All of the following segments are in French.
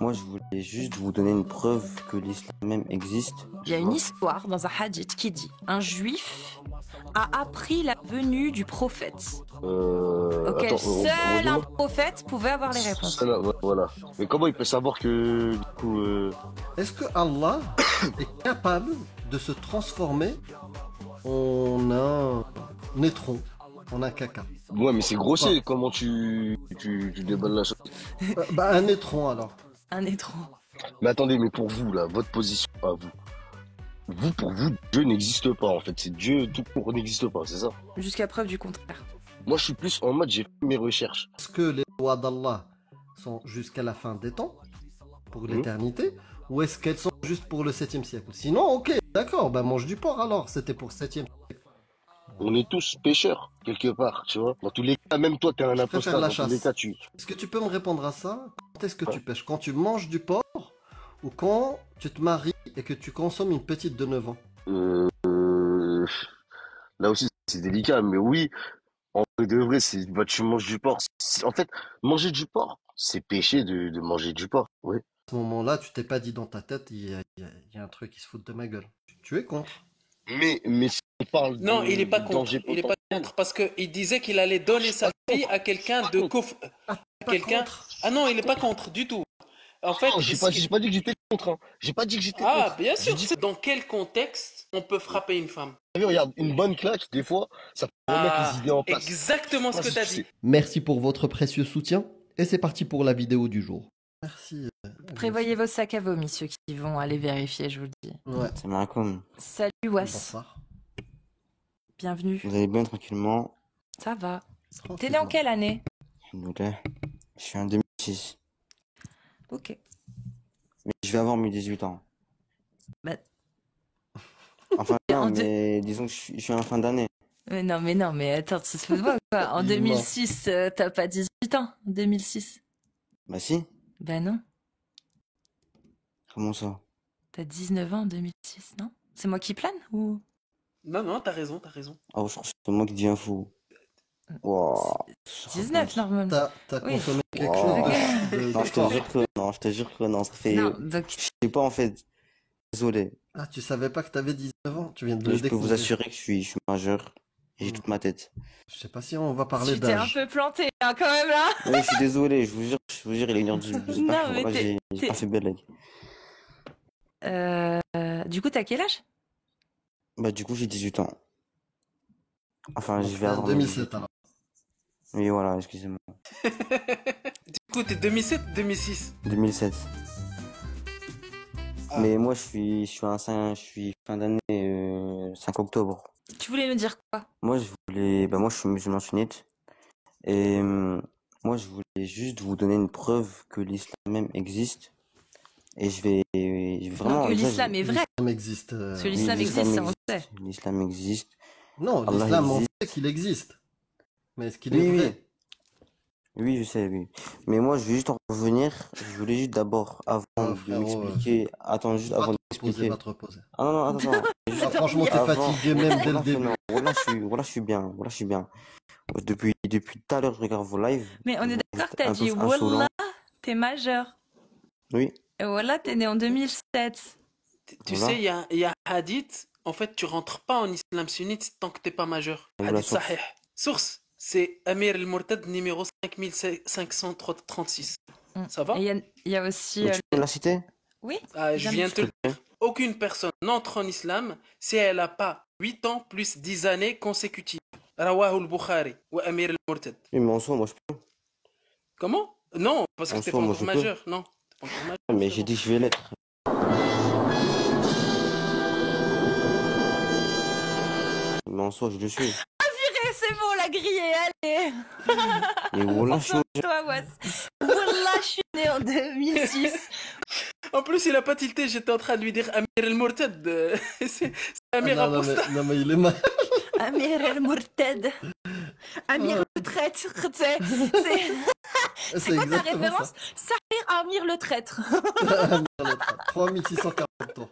Moi, je voulais juste vous donner une preuve que l'islam même existe. Il y a une histoire dans un hadith qui dit un juif a appris la venue du prophète, auquel Attends, seul un redis-moi. prophète pouvait avoir les réponses. Voilà. Mais comment il peut savoir que, du coup, Est-ce que Allah est capable de se transformer en un étron, en un caca? ouais, mais c'est grossier, comment tu déballes la chose. Un étron alors. Un étron. Mais attendez, mais pour vous, là, votre position à vous. Pour vous, Dieu n'existe pas, en fait. C'est Dieu tout court n'existe pas, c'est ça? Jusqu'à preuve du contraire. Moi, je suis plus en mode, j'ai fait mes recherches. Est-ce que les lois d'Allah sont jusqu'à la fin des temps, pour l'éternité, ou est-ce qu'elles sont juste pour le 7e siècle? Sinon, ok, d'accord, mange du porc alors, c'était pour le 7e siècle. On est tous pêcheurs, quelque part, tu vois. Dans tous les cas, même toi, t'es un Je préfère imposteur. la Dans tous les chasse. cas, tu... Est-ce que tu peux me répondre à ça? Quand est-ce que tu pêches? Quand tu manges du porc ou quand tu te maries et que tu consommes une petite de 9 ans? Là aussi, c'est délicat, mais oui, en vrai de vrai, c'est, bah, tu manges du porc. En fait, manger du porc, c'est péché de manger du porc, oui. À ce moment-là, tu t'es pas dit dans ta tête, il y a un truc qui se fout de ma gueule. Tu es contre. Mais si on parle Non, il n'est pas de contre. danger Il n'est pas potentiel, contre parce qu'il disait qu'il allait donner sa fille à quelqu'un de à Pas quelqu'un. contre. Ah non, il n'est pas contre du tout. En fait, non, j'ai pas dit que j'étais contre, hein. J'ai pas dit que j'étais ah, contre. bien J'ai sûr. dit, C'est dans quel contexte on peut frapper une femme? regarde, une bonne claque, des fois, ça peut remettre les idées en place. Exactement ce que tu as dit. Merci pour votre précieux soutien et c'est parti pour la vidéo du jour. Merci. Prévoyez vos sacs à vomi, ceux qui vont aller vérifier, je vous le dis. Ouais. C'est Maracom. Salut Was, Bonsoir. bienvenue. Vous allez bien tranquillement? Ça va. T'es né en quelle année? Alhamdoulilah. Je suis en 2006. Ok. Mais je vais avoir mes 18 ans. Bah, Enfin, Et non, en mais disons que je suis en fin d'année. mais non, mais attends, tu te fous de moi ou quoi? En Il ment. 2006, t'as pas 18 ans? En 2006? Bah si. Ben non, Comment ça? t'as 19 ans en 2006, non? C'est moi qui plane ou? Non, non, t'as raison, t'as raison. Oh, je crois que c'est moi qui deviens fou. Wow. 19 normalement. T'as Oui. consommé quelque Wow. chose de Non, je te fort. jure que non, je te jure que non, ça fait... Non, donc Je sais pas en fait. Désolé. Ah, tu savais pas que t'avais 19 ans? Tu viens de Mais le je peux vous découvrir. assurer que je suis majeur. Et j'ai toute ma tête. Je sais pas si on va parler tu t'es un d'âge. peu planté hein, quand même là. Oui, je suis désolé, je vous jure, il est 1h du... Non, mais Voilà, j'ai t'es- pas fait belle. Du coup, t'as quel âge? Bah du coup, j'ai 18 ans. Enfin, je vais En avoir... mes 2007 alors. Oui, voilà, excusez-moi. Du coup, t'es 2007, 2006. 2007. Ah. Mais moi, je suis fin d'année 5 octobre. Tu voulais me dire quoi? Moi, moi, je suis musulman sunnite. Et moi, je voulais juste vous donner une preuve que l'islam même existe. Et je vais vraiment... Non, que déjà, l'islam est vrai. L'islam existe. Parce que Oui, l'islam existe, ça on le sait. L'islam existe. Non, Allah l'islam, on existe. sait qu'il existe. Mais est-ce qu'il Oui, est oui. vrai? Oui, je sais, oui. Mais moi, je vais juste en revenir. Je voulais juste d'abord, avant de frérot, m'expliquer... Attends, juste avant de m'expliquer... Va te reposer. Ah non, non, attends, attends. Ah, franchement, t'es Avant- fatigué même dès le Voilà, début. non, voilà, je suis bien. Voilà, je suis bien. Depuis tout à l'heure, je regarde vos lives. Mais on est Vous d'accord, êtes t'as un dit peu insolent. Wallah, t'es majeur. Oui. Et Wallah, t'es né en 2007. Tu Voilà. sais, il y a un hadith. En fait, tu rentres pas en islam sunnite tant que t'es pas majeur. Où la Hadith source? sahih. Source, c'est Amir al-Murtad numéro 5536. Ça va? Et il y a aussi. Mais tu peux me la citer? Oui. Ah, je viens de te le S'il te dire. Aucune personne n'entre en islam si elle n'a pas 8 ans plus 10 années consécutives. Rawahu al-Bukhari ou Amir al-Murtad. Oui, mais en soi, moi, je peux. Comment? Non, parce que En t'es soi, pas moi, encore je peux. majeur. Non, t'es pas encore majeur. Mais c'est j'ai bon. dit que je vais l'être. Mais en soi, je le suis. Eh, c'est bon, la grille est allée. Mais voilà, je suis... Toi, Was. Wallah, je suis né en 2006. En plus, il a pas tilté, j'étais en train de lui dire Amir el-Murtad. C'est Amir Ah, non, Apostat. non, mais il est mal. Amir el-Murtad. Amir le traître. C'est C'est quoi ta exactement référence? Sahir Amir le traître. ça. 3640 tours.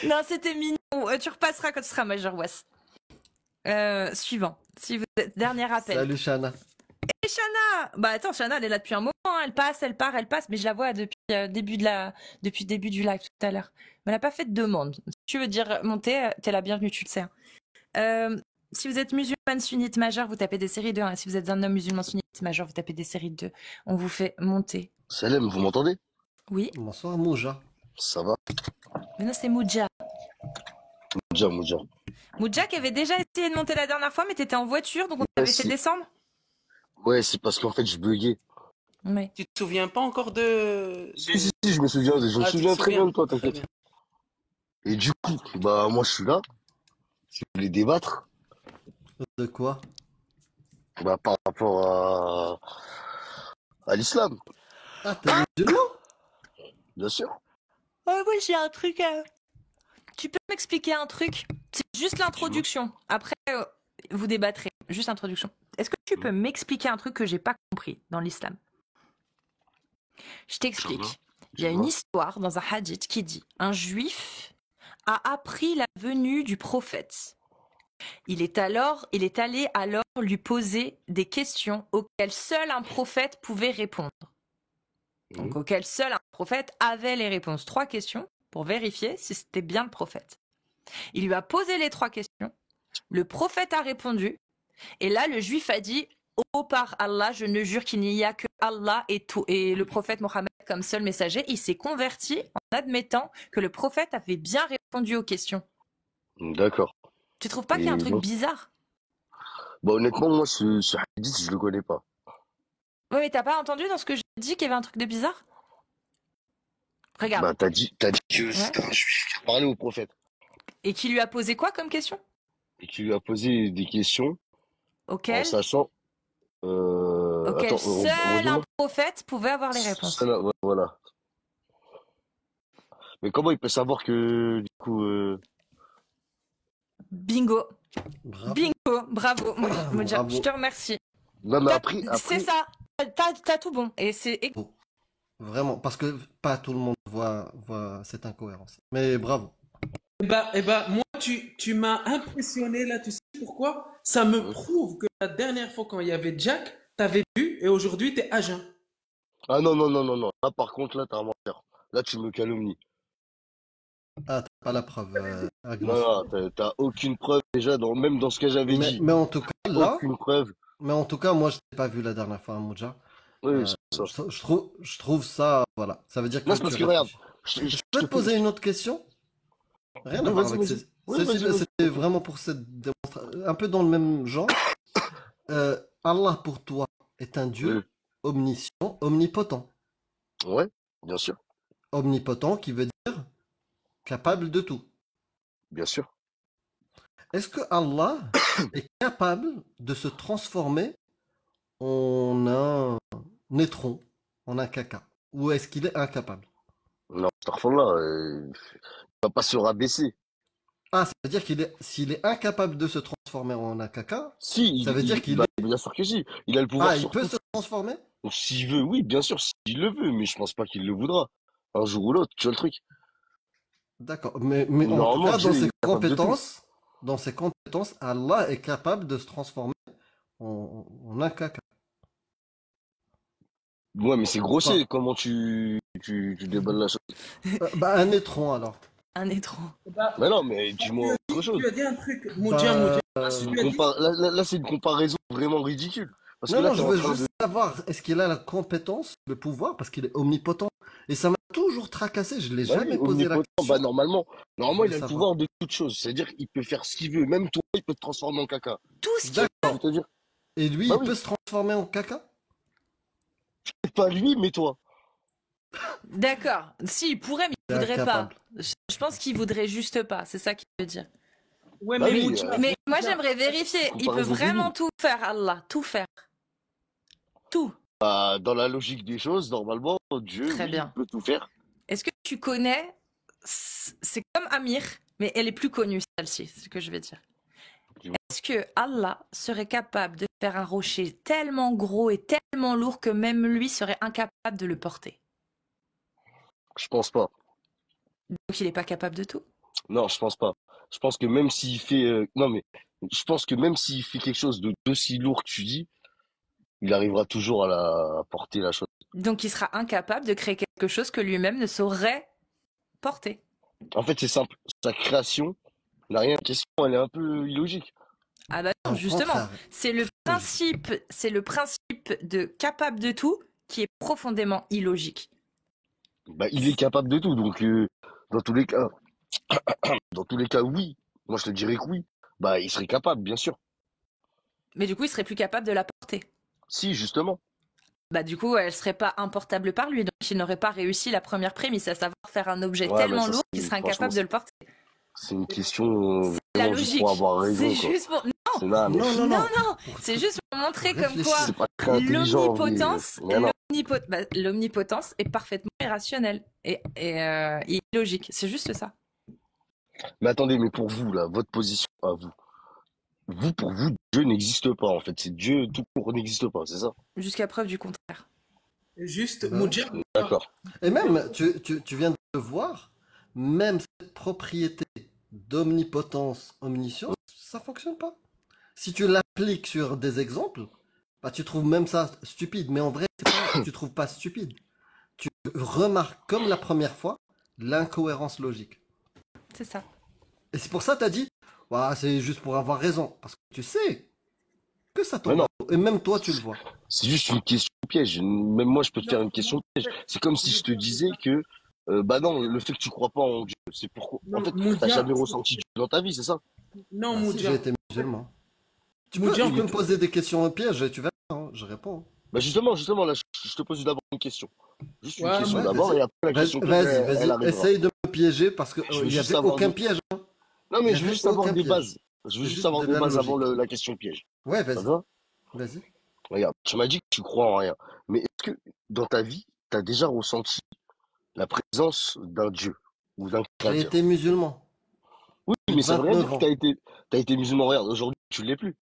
Non, c'était mignon. Tu repasseras quand tu seras majeur, Was. Suivant. Si vous êtes... Dernier appel. Salut Shana. Et Shana. Bah attends, Shana, elle est là depuis un moment. elle passe, elle part, elle passe, mais je la vois depuis depuis le début du live tout à l'heure. Mais elle n'a pas fait de demande. Si tu veux dire monter, t'es la bienvenue, tu le sais. Si vous êtes musulmane sunnite majeure, vous tapez des séries de 1. Et si vous êtes un homme musulman sunnite majeur, vous tapez des séries de 2. On vous fait monter. Salem, vous m'entendez? Oui. Bonsoir, Mouja. Ça va? Mais non, c'est Moudja. Moudja. Moudja qui avait déjà essayé de monter la dernière fois, mais t'étais en voiture, donc on t'avait fait descendre. Ouais, c'est parce qu'en fait, je buguais. Oui. Tu te souviens pas encore de... Si, je me souviens, très bien de toi, t'inquiète. Et du coup, bah, moi, je suis là. Je voulais débattre. De quoi? Bah, par rapport à l'islam. Ah, t'es musulman? Bien sûr. Oh, oui, j'ai un truc. Tu peux m'expliquer un truc? C'est juste l'introduction. Après, vous débattrez. Juste l'introduction. Est-ce que tu peux m'expliquer un truc que j'ai pas compris dans l'islam? Je t'explique. Il y a une histoire dans un hadith qui dit un juif a appris la venue du prophète. Il est allé alors lui poser des questions auxquelles seul un prophète pouvait répondre. Donc auxquelles seul un prophète avait les réponses. 3 questions pour vérifier si c'était bien le prophète. Il lui a posé les 3 questions. Le prophète a répondu. Et là, le juif a dit « Oh, par Allah, je ne jure qu'il n'y a que Allah et le prophète Mohammed comme seul messager. » Il s'est converti en admettant que le prophète avait bien répondu aux questions. D'accord. Tu trouves pas qu'il y a un truc bizarre? Bah, honnêtement, moi, ce hadith, je le connais pas. Oui, mais t'as pas entendu dans ce que j'ai dit qu'il y avait un truc de bizarre? Regarde. Bah, t'as dit que c'était un juif qui parlait au prophète. Et qui lui a posé quoi comme question? Et qui lui a posé des questions. Auquel en sachant... auquel seul un prophète pouvait avoir les réponses. Voilà. Mais comment il peut savoir que, du coup... Bingo. Bravo. Bingo. Bravo, Moudja. Bravo. Je te remercie. Non, mais après... C'est ça. T'as tout bon. Et c'est... Vraiment, parce que pas tout le monde voit cette incohérence. Mais bravo. Moi, tu m'as impressionné là, tu sais pourquoi? Ça me prouve que la dernière fois quand il y avait Jack, t'avais vu et aujourd'hui t'es à jeun. Ah non. Là, par contre, là, t'as un menteur. Là, tu me calomnies. Ah, t'as pas la preuve, Agnos. Non, t'as aucune preuve déjà, même dans ce que j'avais dit. Mais en tout cas, là... Aucune preuve. Mais en tout cas, moi, je t'ai pas vu la dernière fois, Mouja. Oui, c'est ça. Je trouve ça... Voilà. Ça veut dire que... Non, c'est parce que, regarde... Je peux te poser une autre question? Rien à voir avec c'était vraiment pour cette démonstration. Un peu dans le même genre. Allah pour toi est un Dieu omniscient, omnipotent. Ouais, bien sûr. Omnipotent qui veut dire capable de tout. Bien sûr. Est-ce que Allah est capable de se transformer en un étron, en un caca? Ou est-ce qu'il est incapable? Non, là, il va pas se rabaisser. Ah, ça veut dire s'il est incapable de se transformer en un caca, si, ça veut dire qu'il est... Bien sûr que si. Il a le pouvoir. Ah, il peut se transformer? Donc, s'il veut, oui, bien sûr, s'il le veut, mais je pense pas qu'il le voudra. Un jour ou l'autre, tu vois le truc. D'accord, mais en tout cas, dans ses compétences, Allah est capable de se transformer en un caca. Ouais, mais c'est grossier, comment tu déballes la chose. Un étron, alors. Un étron. Mais non, mais dis-moi autre chose. Tu as dit un truc, Moudja. Là, c'est une comparaison vraiment ridicule. Parce que là, je veux juste savoir, est-ce qu'il a la compétence, le pouvoir, parce qu'il est omnipotent. Et ça m'a toujours tracassé, je l'ai jamais posé la question. Normalement, il a le pouvoir de toute chose. C'est-à-dire qu'il peut faire ce qu'il veut. Même toi, il peut te transformer en caca. Tout ce qu'il veut. Et lui, il peut se transformer en caca? Pas lui, mais toi. D'accord. Si, il pourrait, mais il voudrait pas. Je pense qu'il voudrait juste pas. C'est ça qu'il veut dire. Ouais, mais moi, j'aimerais vérifier. Il peut vraiment tout faire, Allah. Tout faire. Tout. Dans la logique des choses, normalement, Dieu peut tout faire. Est-ce que tu connais... C'est comme Amir, mais elle est plus connue, celle-ci, c'est ce que je vais dire. Est-ce que Allah serait capable de faire un rocher tellement gros et tellement lourd que même lui serait incapable de le porter? Je pense pas. Donc il n'est pas capable de tout? Non, je pense pas. Je pense que même s'il fait... je pense que même s'il fait quelque chose d'aussi lourd que tu dis, Il arrivera toujours à porter la chose. Donc il sera incapable de créer quelque chose que lui-même ne saurait porter. En fait, c'est simple. Sa création n'a rien de question, elle est un peu illogique. Ah bah non, Au justement, contraire. c'est le principe de capable de tout qui est profondément illogique. Bah, il est capable de tout, donc dans tous les cas, oui. Moi, je te dirais que oui. Bah, il serait capable, bien sûr. Mais du coup, il serait plus capable de la porter. Si, justement. Bah du coup, elle serait pas importable par lui, donc il n'aurait pas réussi la première prémisse, à savoir faire un objet Ouais, bah tellement ça, lourd qu'il serait franchement, incapable de le porter. c'est une question La vraiment juste pour logique, avoir raison, c'est quoi. juste pour... C'est là, mais Non, non, Non, non. non, c'est juste pour montrer comme quoi c'est pas très intelligent, oui. Mais non. l'omnipotence est parfaitement irrationnelle et illogique. C'est juste ça. Mais attendez, mais pour vous, là, votre position à vous. Pour vous, Dieu n'existe pas, en fait. C'est Dieu tout court n'existe pas, c'est ça? Jusqu'à preuve du contraire. Juste, Ben, Moudja, D'accord. Et même, tu viens de le voir, même cette propriété d'omnipotence, omniscience, ça fonctionne pas. Si tu l'appliques sur des exemples, bah, tu trouves même ça stupide. Mais en vrai, tu trouves pas stupide. Tu remarques, comme la première fois, l'incohérence logique. C'est ça. Et c'est pour ça que tu as dit, ouah, c'est juste pour avoir raison. Parce que tu sais que ça Mais tombe non, à l'eau. Et même toi, tu le vois. c'est juste une question piège. Même moi, je peux te faire non, une question en piège. fait, C'est comme si je te disais que, bah non, le fait que tu crois pas en Dieu, c'est pourquoi. En non, fait, t'as Moudja, jamais ressenti Dieu dans ta vie, c'est ça? non, Bah si, j'ai Moudja. été musulman. Moudja, Tu Oui, mais peux me poser des questions au piège et tu verras, hein, je réponds. bah justement, là, je te pose d'abord une question. Juste une ouais, question Ouais, d'abord, vas-y. et après la question piège, elle Vas-y. arrivera. Essaye de me piéger parce que Je veux il y juste avait savoir aucun des... piège, hein. Non, Il mais y je veux avait juste avoir aucun des piège. bases. Je veux C'est juste juste avoir de des la bases avant logique. la question piège. Ouais, Ça vas-y. va? Vas-y. Regarde, tu m'as dit que tu crois en rien. Mais est-ce que dans ta vie, tu as déjà ressenti la présence d'un Dieu ou d'un J'ai créateur? été musulman. Oui, Plus de mais ça veut rien 29 dire que ans. t'as été musulman. Regarde, aujourd'hui, tu l'es plus.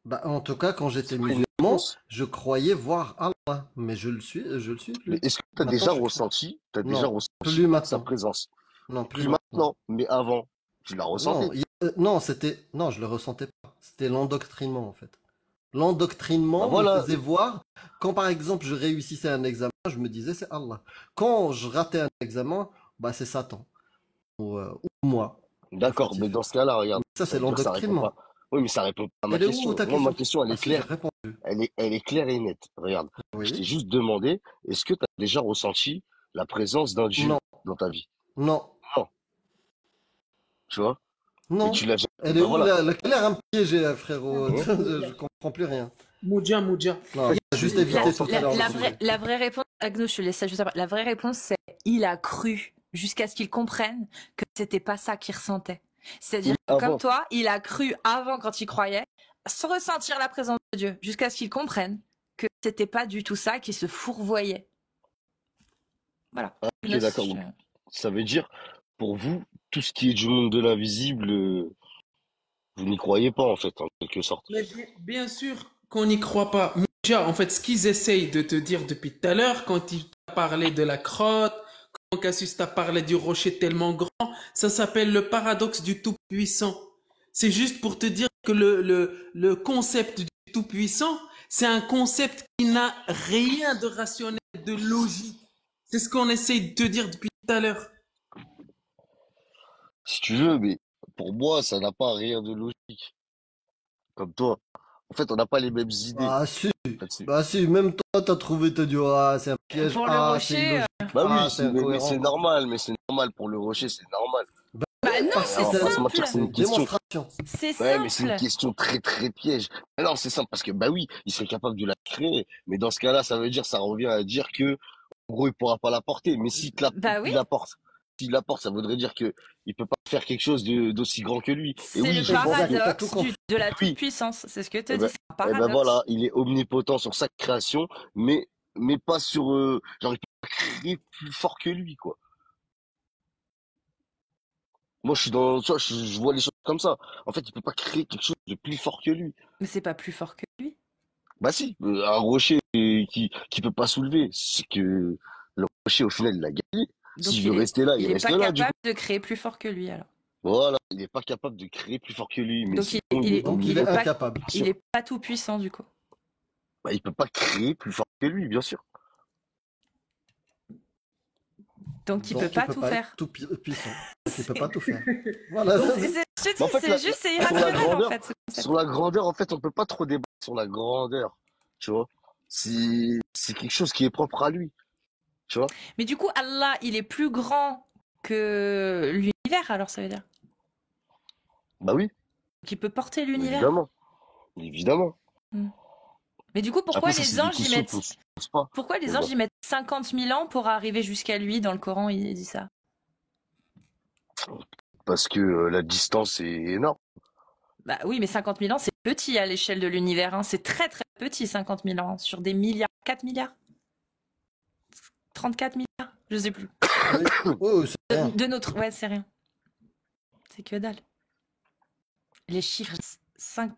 Bah, en tout cas, quand C'est j'étais pas une musulman, réponse. je croyais voir Allah. Mais je le suis Mais plus. est-ce que tu as Maintenant, déjà je suis ressenti, Non, plus sa maintenant. présence? Non, plus Plus maintenant. maintenant, mais avant, tu l'as Non, ressenti. non, non, je le ressentais pas. C'était l'endoctrinement, en fait. Bah L'endoctrinement me voilà, faisait voir, quand par exemple je réussissais un examen, je me disais c'est Allah. Quand je ratais un examen, bah c'est Satan. Ou moi, le d'accord, mais fautif. dans ce cas-là, regarde, Mais ça, ça c'est veut dire que ça répond pas. l'endoctrinement. Oui, mais ça répond pas à ma Elle est où question. ta Moi, ma question? question, elle Ah est si, j'ai claire. répondu. Elle est claire et nette. Regarde, je t'ai Oui. juste demandé, est-ce que tu as déjà ressenti la présence d'un Dieu Non, dans ta vie? non, Non, tu vois? Mais non. tu l'as jamais. Elle est Bah où voilà. quelle heure à me piéger, frérot? Hein. Je comprends plus rien. Moudja. Non, Il y t'as a juste une La, évité nuance tout entre à la, l'heure le la ça. vraie, sujet. la vraie réponse, Agno, je te laisse ça juste après. La vraie réponse, c'est il a cru jusqu'à ce qu'il comprenne que c'était pas ça qu'il ressentait. C'est-à-dire Oui, que comme avant. toi, il a cru avant quand il croyait, sans ressentir la présence de Dieu, jusqu'à ce qu'il comprenne que c'était pas du tout ça, qu'il se fourvoyait. Voilà. Ok, d'accord. Donc, ça veut dire, pour vous, tout ce qui est du monde de l'invisible, vous n'y croyez pas, en fait, en quelque sorte. Mais bien sûr qu'on n'y croit pas. Moudja, en fait, ce qu'ils essayent de te dire depuis tout à l'heure, quand ils t'ont parlé de la crotte, quand Cassius t'a parlé du rocher tellement grand, ça s'appelle le paradoxe du Tout-Puissant. C'est juste pour te dire que le concept du Tout-Puissant, c'est un concept qui n'a rien de rationnel, de logique. C'est ce qu'on essaye de te dire depuis tout à l'heure. Si tu veux, mais pour moi, ça n'a pas rien de logique. Comme toi. En fait, on n'a pas les mêmes idées Ah si, là-dessus. bah si, même toi t'as trouvé, t'as dit ah c'est un piège, Pour le ah c'est rocher, illogique, Bah oui, ah c'est mais incohérent. c'est normal pour le rocher, c'est normal. bah non, Parce On que c'est va pas se simple. mentir, c'est c'est une une question. démonstration. C'est Ouais, mais c'est une simple. question très très piège. Mais non, c'est simple parce que bah oui, il serait capable de la créer, mais dans ce cas-là, ça veut dire, ça revient à dire que en gros, il pourra pas la porter. Mais si Bah oui, il la porte, s'il la porte, ça voudrait dire que il peut pas faire quelque chose d'aussi grand que lui. Et c'est oui, le je pense que Exact, t'as tout paradoxe compris. de la oui, toute-puissance. C'est ce que te et dit, ben, c'est un et ben paradoxe. voilà, il est omnipotent sur sa création, mais pas sur genre il peut pas créer plus fort que lui, quoi. Moi, je suis dans, tu vois, je vois les choses comme ça. En fait, il peut pas créer quelque chose de plus fort que lui. Mais c'est pas plus fort que lui. Bah si, un rocher qui peut pas soulever, c'est que le rocher au final il a gagné. Donc S'il veut rester là, il il est reste pas là du coup. capable de créer plus fort que lui alors. Voilà, il n'est pas capable de créer plus fort que lui, mais Donc sinon il est Donc il il est est pas incapable. il est pas tout puissant du coup. Bah, il peut pas créer plus fort que lui, bien sûr. Donc il peut Donc, il pas peut tout pas être faire. tout puissant. Donc, il peut C'est- pas tout faire. Voilà. Donc, Je te Mais en dis, fait, c'est juste, c'est sur la irrationnel en grandeur, fait, ce concept. sur la grandeur, en fait, on peut pas trop débattre sur la grandeur, tu vois. C'est quelque chose qui est propre à lui, tu vois. Mais du coup, Allah, il est plus grand que l'univers, alors ça veut dire. Bah oui, Donc il peut porter l'univers. évidemment, évidemment. Hmm. Mais du coup, Après, ça, c'est des questions qu'on se pose pas. pourquoi les Mais anges bon, ils mettent 50 000 ans pour arriver jusqu'à lui dans le Coran, il dit ça. parce que la distance est énorme. Bah oui, mais 50 000 ans, c'est petit à l'échelle de l'univers. Hein. C'est très très petit, 50 000 ans. Sur des milliards. 4 milliards 34 milliards Je sais plus. Oui, oui, c'est rien. De notre... Ouais, c'est rien. C'est que dalle. Les chiffres 5...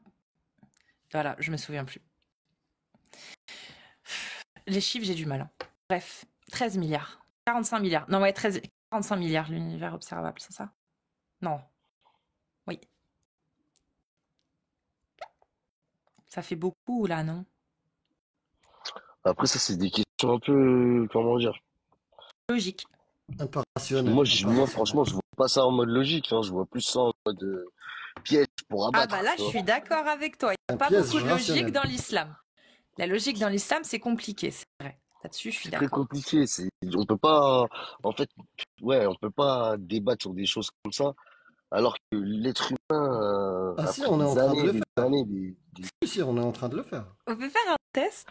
Voilà, je me souviens plus. Les chiffres, j'ai du mal. Hein. Bref, 13 milliards. 45 milliards. Non, ouais, 45 milliards l'univers observable, c'est ça? Non. Oui. Ça fait beaucoup, là, non? Après, ça, c'est des questions un peu, comment dire. Logique. Un peu rationnel. Moi, un peu moi, rationnel. franchement, je vois pas ça en mode logique, hein. Je vois plus ça en mode piège pour Ah abattre, bah là, tu je vois. suis d'accord avec toi. Il n'y a Un pas piège beaucoup de logique rationnel. dans l'islam. La logique dans l'islam, c'est compliqué, c'est vrai. Là-dessus, je suis C'est très d'accord. compliqué. On peut pas, en fait, ouais, on peut pas débattre sur des choses comme ça, alors que l'être humain, Ah si, après on est en des train de années, le des faire. années, Si, on est en train de le faire. On peut faire un test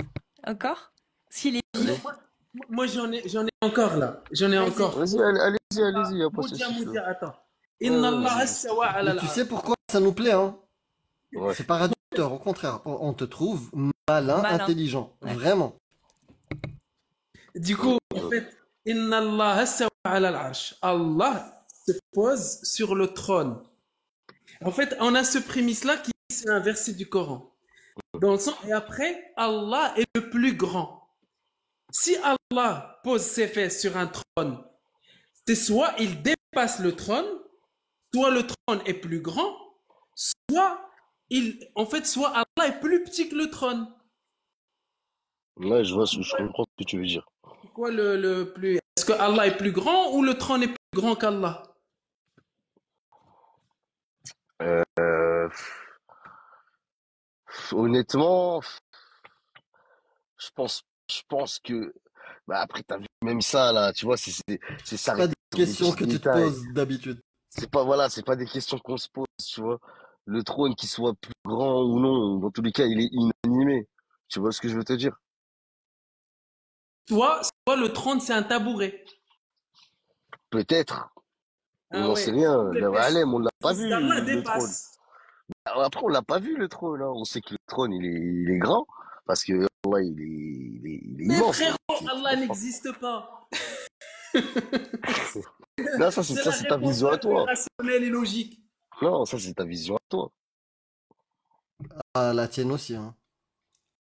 encore? S'il est allez, vif. moi, j'en ai encore là. J'en ai Vas-y. encore. vas-y, allez-y, y a pas de souci, frère. Attends. Ouais, Inna ouais, Allah vas-y. istawa ala Mais tu sais al-arsh. pourquoi ça nous plaît, hein? Ouais. C'est pas réducteur, au contraire. On te trouve malin, Malin. intelligent. Ouais. Vraiment. Du coup, en fait, Inna Allah istawa ala al-arsh. Allah se pose sur le trône. En fait, on a ce prémisse-là qui c'est un verset du Coran. Dans le sens, et après, Allah est le plus grand. Si Allah pose ses fesses sur un trône, c'est soit il dépasse le trône, soit le trône est plus grand, soit soit Allah est plus petit que le trône. Ouais, je comprends ce que tu veux dire. C'est quoi le plus... Est-ce que Allah est plus grand ou le trône est plus grand qu'Allah? Euh, honnêtement, je pense que, bah après, t'as vu même ça, là, tu vois, c'est C'est pas s'arrêter des sur des questions petits que tu te détails. poses d'habitude. C'est pas, voilà, c'est pas des questions qu'on se pose, tu vois. Le trône, qu'il soit plus grand ou non, dans tous les cas, il est inanimé. Tu vois ce que je veux te dire? Soit le trône c'est un tabouret. Peut-être, on Ah n'en ouais. sait rien. Les Là, fesses allez, mais on l'a pas vu, d'Allah le trône. dépassent. Après, on l'a pas vu, le trône, hein. On sait que le trône, il est grand, parce que, Allah, il est Mais immense. frérot, C'est Allah très fort. n'existe pas. Non, C'est ça, la c'est ta réponse vision à la plus toi. rationnelle et logique. Non, ça, c'est ta vision à toi. Ah, la tienne aussi, hein.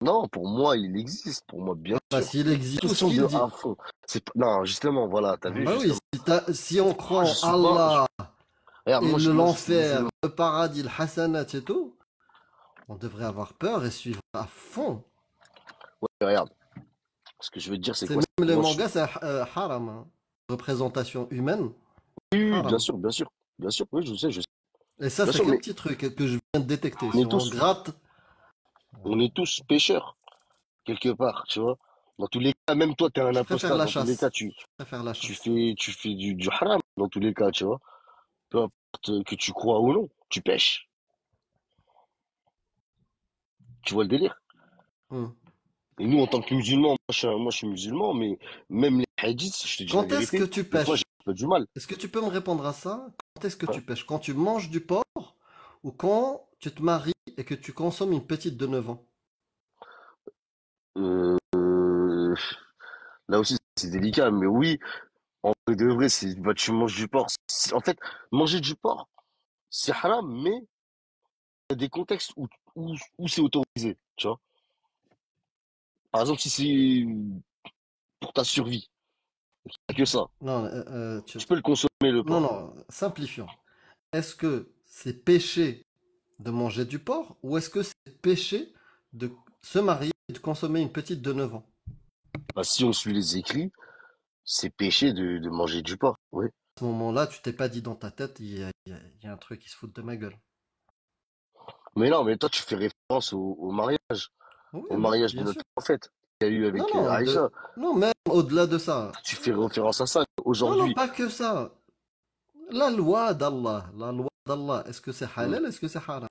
Non, pour moi, il existe. Pour moi, bien Bah, sûr. s'il existe, tout ce Question de qu'il dit. à fond. Non, justement, voilà, t'as vu, Bah oui, justement. si on croit Moi, je en suis pas. Allah Regarde, et moi, moi, je suis l'enfer, musulman. le paradis, le hasanat et tout, on devrait avoir peur et suivre à fond. Ouais, regarde. Ce que je veux te dire, c'est C'est quoi? même les Moi, je suis. mangas, c'est haram. Hein. Représentation humaine, Oui, bien haram. sûr, bien sûr. Bien sûr, oui, je sais. Et ça, Bien c'est sûr, qu'un mais petit truc que je viens de détecter. on Si est on tous, gratte, on est tous pécheurs, quelque part, tu vois. Dans tous les cas, même toi, t'es un je préfère apostat. la Dans tous les cas, chasse. Je préfère la chasse. tu fais du haram, dans tous les cas, tu vois. Peu importe que tu crois ou non, tu pêches. Tu vois le délire? Hmm. Et nous, en tant que musulmans, moi, je suis musulman, mais même les hadiths, je te dis la Quand est-ce que vérité, tu des fois, j'ai pêches? un peu du mal. Est-ce que tu peux me répondre à ça? Quand est-ce que Hein. tu pêches? Quand tu manges du porc ou quand tu te maries et que tu consommes une petite de 9 ans? Euh, euh, là aussi, c'est délicat, mais oui, en vrai de vrai, bah, tu manges du porc. En fait, manger du porc, c'est haram, mais il y a des contextes où c'est autorisé, tu vois. Par exemple, si c'est pour ta survie, pas que ça, Non, tu peux le consommer, le non, porc. non, simplifions. Est-ce que c'est péché de manger du porc ou est-ce que c'est péché de se marier et de consommer une petite de 9 ans. Bah, si on suit les écrits, c'est péché de manger du porc. Oui. À ce moment-là, tu t'es pas dit dans ta tête, il y a un truc qui se fout de ma gueule. Mais non, mais toi, tu fais référence au mariage. Oui, Au oui, mariage de bien notre sûr. prophète qu'il y a eu Non, avec non, Aïcha. non, même au-delà de ça. Tu fais référence à ça. Non, non, Aujourd'hui, pas que ça. La loi d'Allah, est-ce que c'est halal, est-ce que c'est haram?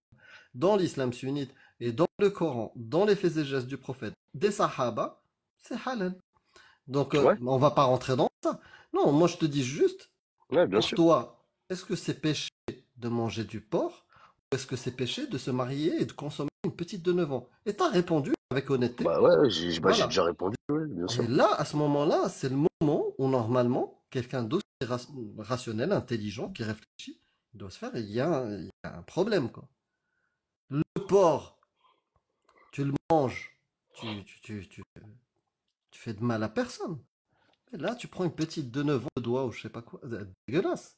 Dans l'islam sunnite et dans le Coran, dans les faits et gestes du prophète, des sahaba, c'est halal. Donc, ouais, on va pas rentrer dans ça. Non, moi je te dis juste, ouais, bien pour sûr. toi, est-ce que c'est péché de manger du porc ou est-ce que c'est péché de se marier et de consommer une petite de 9 ans? Et tu as répondu avec honnêteté. Bah ouais, j'ai Voilà. déjà répondu, oui, bien Et sûr. là, à ce moment-là, c'est le moment où normalement, quelqu'un d'aussi rationnel, intelligent, qui réfléchit, il doit se faire, il y a un problème, quoi. Le porc, tu le manges, tu fais de mal à personne. Et là, tu prends une petite de 9 ans de doigt ou je sais pas quoi. C'est dégueulasse.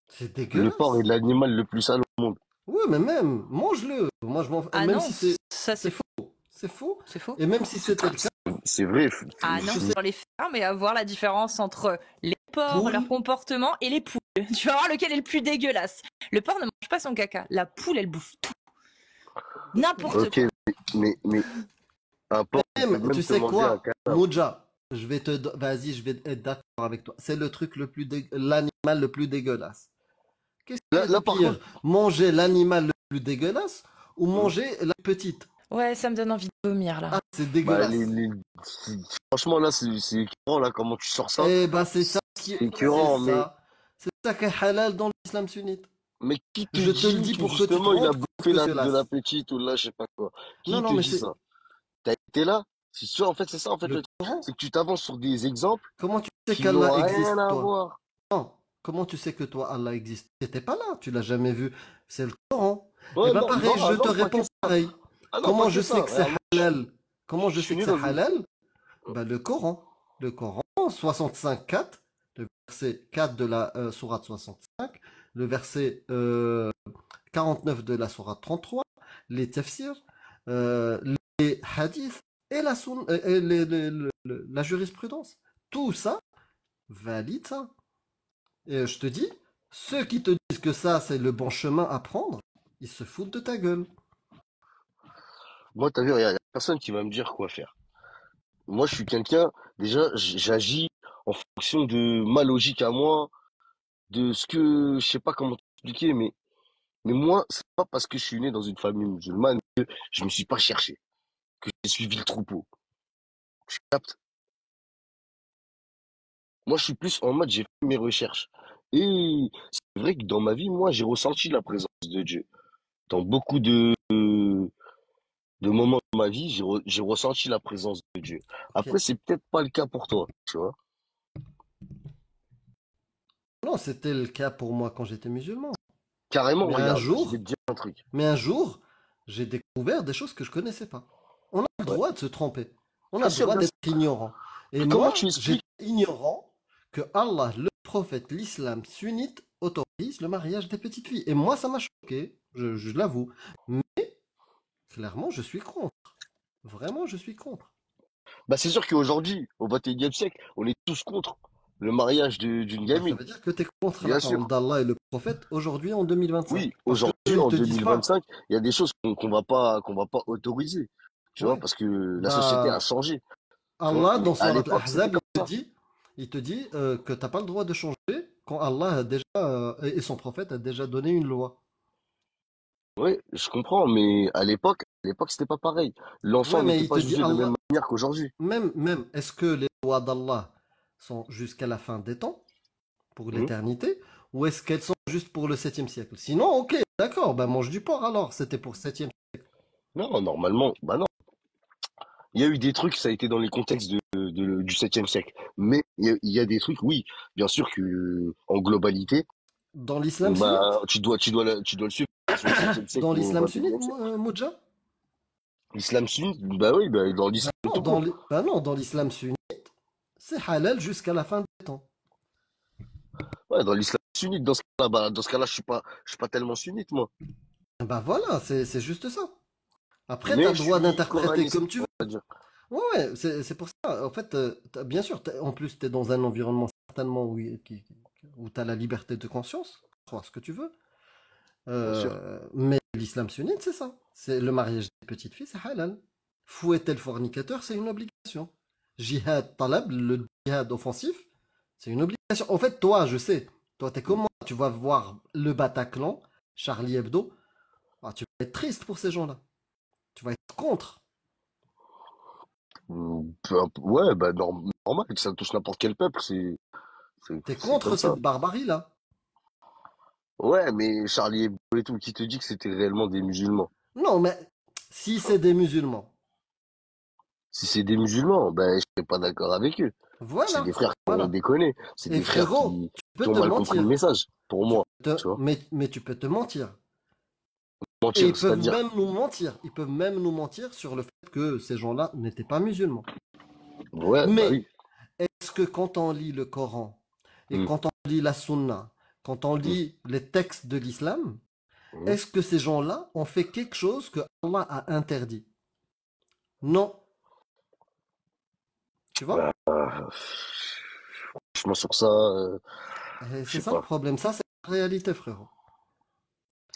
C'est Le porc est dégueulasse. l'animal le plus sale au monde. Oui, mais même, mange-le. Moi, je m'en Ah même non, si ça c'est c'est faux. faux. C'est faux. C'est faux. Et même si c'était le cas, C'est vrai. Ah non, sais- sur les fermes et à voir la différence entre les porcs, leur poule, comportement et les poules. Tu vas voir lequel est le plus dégueulasse. Le porc ne mange pas son caca. La poule, elle bouffe tout. N'importe Ok, quoi. mais un porc peut même, tu même te sais manger un quoi, cadavre. Moudja, vas-y, je vais être d'accord avec toi. C'est le truc le plus l'animal le plus dégueulasse. Qu'est-ce qu'il y a de Là, par pire? contre, Manger l'animal le plus dégueulasse ou manger la petite? Ouais, ça me donne envie de vomir là. Ah, c'est bah, dégueulasse. franchement, là, c'est écœurant, là, comment tu sors ça. Eh ben, C'est écœurant, mais, c'est ça qui est halal dans l'islam sunnite. mais qui te Je te le dit dis que pour que tu te justement, il a rendes compte bouffé que c'est de la dégueulasse. petite ou là, je sais pas quoi? Non, Qui non, te mais dit c'est ça? T'as été là? C'est sûr, en fait, c'est ça, en fait, le le truc. Coran. C'est que tu t'avances sur des exemples Comment tu sais qui n'ont qu'Allah rien existe, à toi? voir. Non. Comment tu sais que toi, Allah existe? T'étais pas là, tu l'as jamais vu. C'est le Coran. Eh Ouais, ben non, pareil, non, je ah te non, pas que réponds ça. pareil. Ah non, pas Comment que je sais ça. que c'est Regarde, moi, halal? Comment je je suis sais que né c'est dans une. halal? Ben, le Coran. Le Coran, 65-4, le verset 4 de la sourate 65, le verset 49 de la sourate 33, les tafsirs, euh, les hadiths et la jurisprudence. Tout ça valide ça. Et je te dis, ceux qui te disent que ça, c'est le bon chemin à prendre, ils se foutent de ta gueule. Moi, t'as vu, il y a personne qui va me dire quoi faire. Moi, je suis quelqu'un, déjà, j'agis en fonction de ma logique à moi, de ce que, je sais pas comment t'expliquer, mais moi, c'est pas parce que je suis né dans une famille musulmane que je me suis pas cherché, que j'ai suivi le troupeau. Tu captes? Moi, je suis plus en mode, j'ai fait mes recherches. Et c'est vrai que dans ma vie, moi, j'ai ressenti la présence de Dieu. Dans beaucoup de moments de ma vie, j'ai ressenti la présence de Dieu. Ok. Après, c'est peut-être pas le cas pour toi, tu vois. Non, c'était le cas pour moi quand j'étais musulman. Carrément, Mais un regarde, je vais jour, te dire un truc. mais un jour, j'ai découvert des choses que je connaissais pas. On a le Ouais. droit de se tromper. On a Bien le sûr, droit bien sûr. d'être ignorant. Et Mais comment moi, tu j'étais expliques? ignorant que Allah, le prophète, l'islam sunnite autorise le mariage des petites filles. Et moi, ça m'a choqué, je l'avoue. Mais clairement, je suis contre. Vraiment, je suis contre. Bah, c'est sûr qu'aujourd'hui, au XXIe siècle, on est tous contre le mariage d'une Bah, ça gamine. veut dire que tu es contre la Bien parole sûr. d'Allah et le prophète aujourd'hui en 2025. Oui, Parce que aujourd'hui, ils en te disent pas. 2025, il y a des choses qu'on va pas autoriser. Tu vois, Ouais. parce que la société a Bah, changé. Tu vois, Allah, mais dans à Surat l'époque, c'était Al-Ahzab, comme ça. il te dit que tu n'as pas le droit de changer quand Allah a déjà, et son prophète a déjà donné une loi. Oui, je comprends, mais à l'époque, c'était pas pareil. L'enfant Ouais, mais n'était il pas te dit jugé de Allah, même manière qu'aujourd'hui. même, est-ce que les lois d'Allah sont jusqu'à la fin des temps, pour Hmm. l'éternité, ou est-ce qu'elles sont juste pour le 7e siècle? Sinon, ok, d'accord, ben mange du porc alors, c'était pour le 7e. Non, normalement, bah non. Il y a eu des trucs, ça a été dans les contextes du 7e siècle. Mais il y a des trucs, oui, bien sûr que en globalité, Dans l'islam sunnite? bah tu dois le suivre que ce soit au 7e siècle Dans ou au l'islam sunnite, 21e siècle. Moudja? L'islam sunnite, bah oui, bah dans Ben l'islam non, tout court. ben non, dans l'islam sunnite, c'est halal jusqu'à la fin des temps. Ouais, dans l'islam sunnite, dans ce cas-là, bah, dans ce cas-là, je suis pas tellement sunnite, moi. Ben voilà, c'est juste ça. Après, tu Mais as le je droit suis d'interpréter coraniste, comme tu on veux. va dire. Ouais, c'est pour ça. En fait, bien sûr, en plus, tu es dans un environnement certainement où tu as la liberté de conscience, croire ce que tu veux. Bien sûr. Mais l'islam sunnite, c'est ça. C'est le mariage des petites filles, c'est halal. Fouetter le fornicateur, c'est une obligation. Jihad talab, le jihad offensif, c'est une obligation. En fait, toi, je sais, toi, t'es comme moi, tu vas voir le Bataclan, Charlie Hebdo, ah, tu vas être triste pour ces gens-là. Tu vas être contre. Ouais, bah normal, que ça touche n'importe quel peuple, T'es c'est contre comme ça. cette barbarie-là. Ouais, mais Charlie Hebdo et tout, qui te dit que c'était réellement des musulmans? Non, mais si c'est des musulmans, Si c'est des musulmans, ben je suis pas d'accord avec eux. C'est des voilà, frères qui ont voilà. déconné. C'est Et des frères frérot, tu qui peux ont te mal compris le mentir. message, pour moi, tu vois. Mais tu peux te mentir. Et Mentir, ils peuvent c'est-à-dire. même nous mentir. Ils peuvent même nous mentir sur le fait que ces gens-là n'étaient pas musulmans. Ouais, bah Mais oui. est-ce que quand on lit le Coran et Hum, quand on lit la Sunna, quand on hum, lit les textes de l'islam, hum. est-ce que ces gens-là ont fait quelque chose que Allah a interdit? Non. Tu vois? Bah, franchement, sur ça, Et je c'est sais ça le pas. problème. Ça, c'est la réalité, frérot.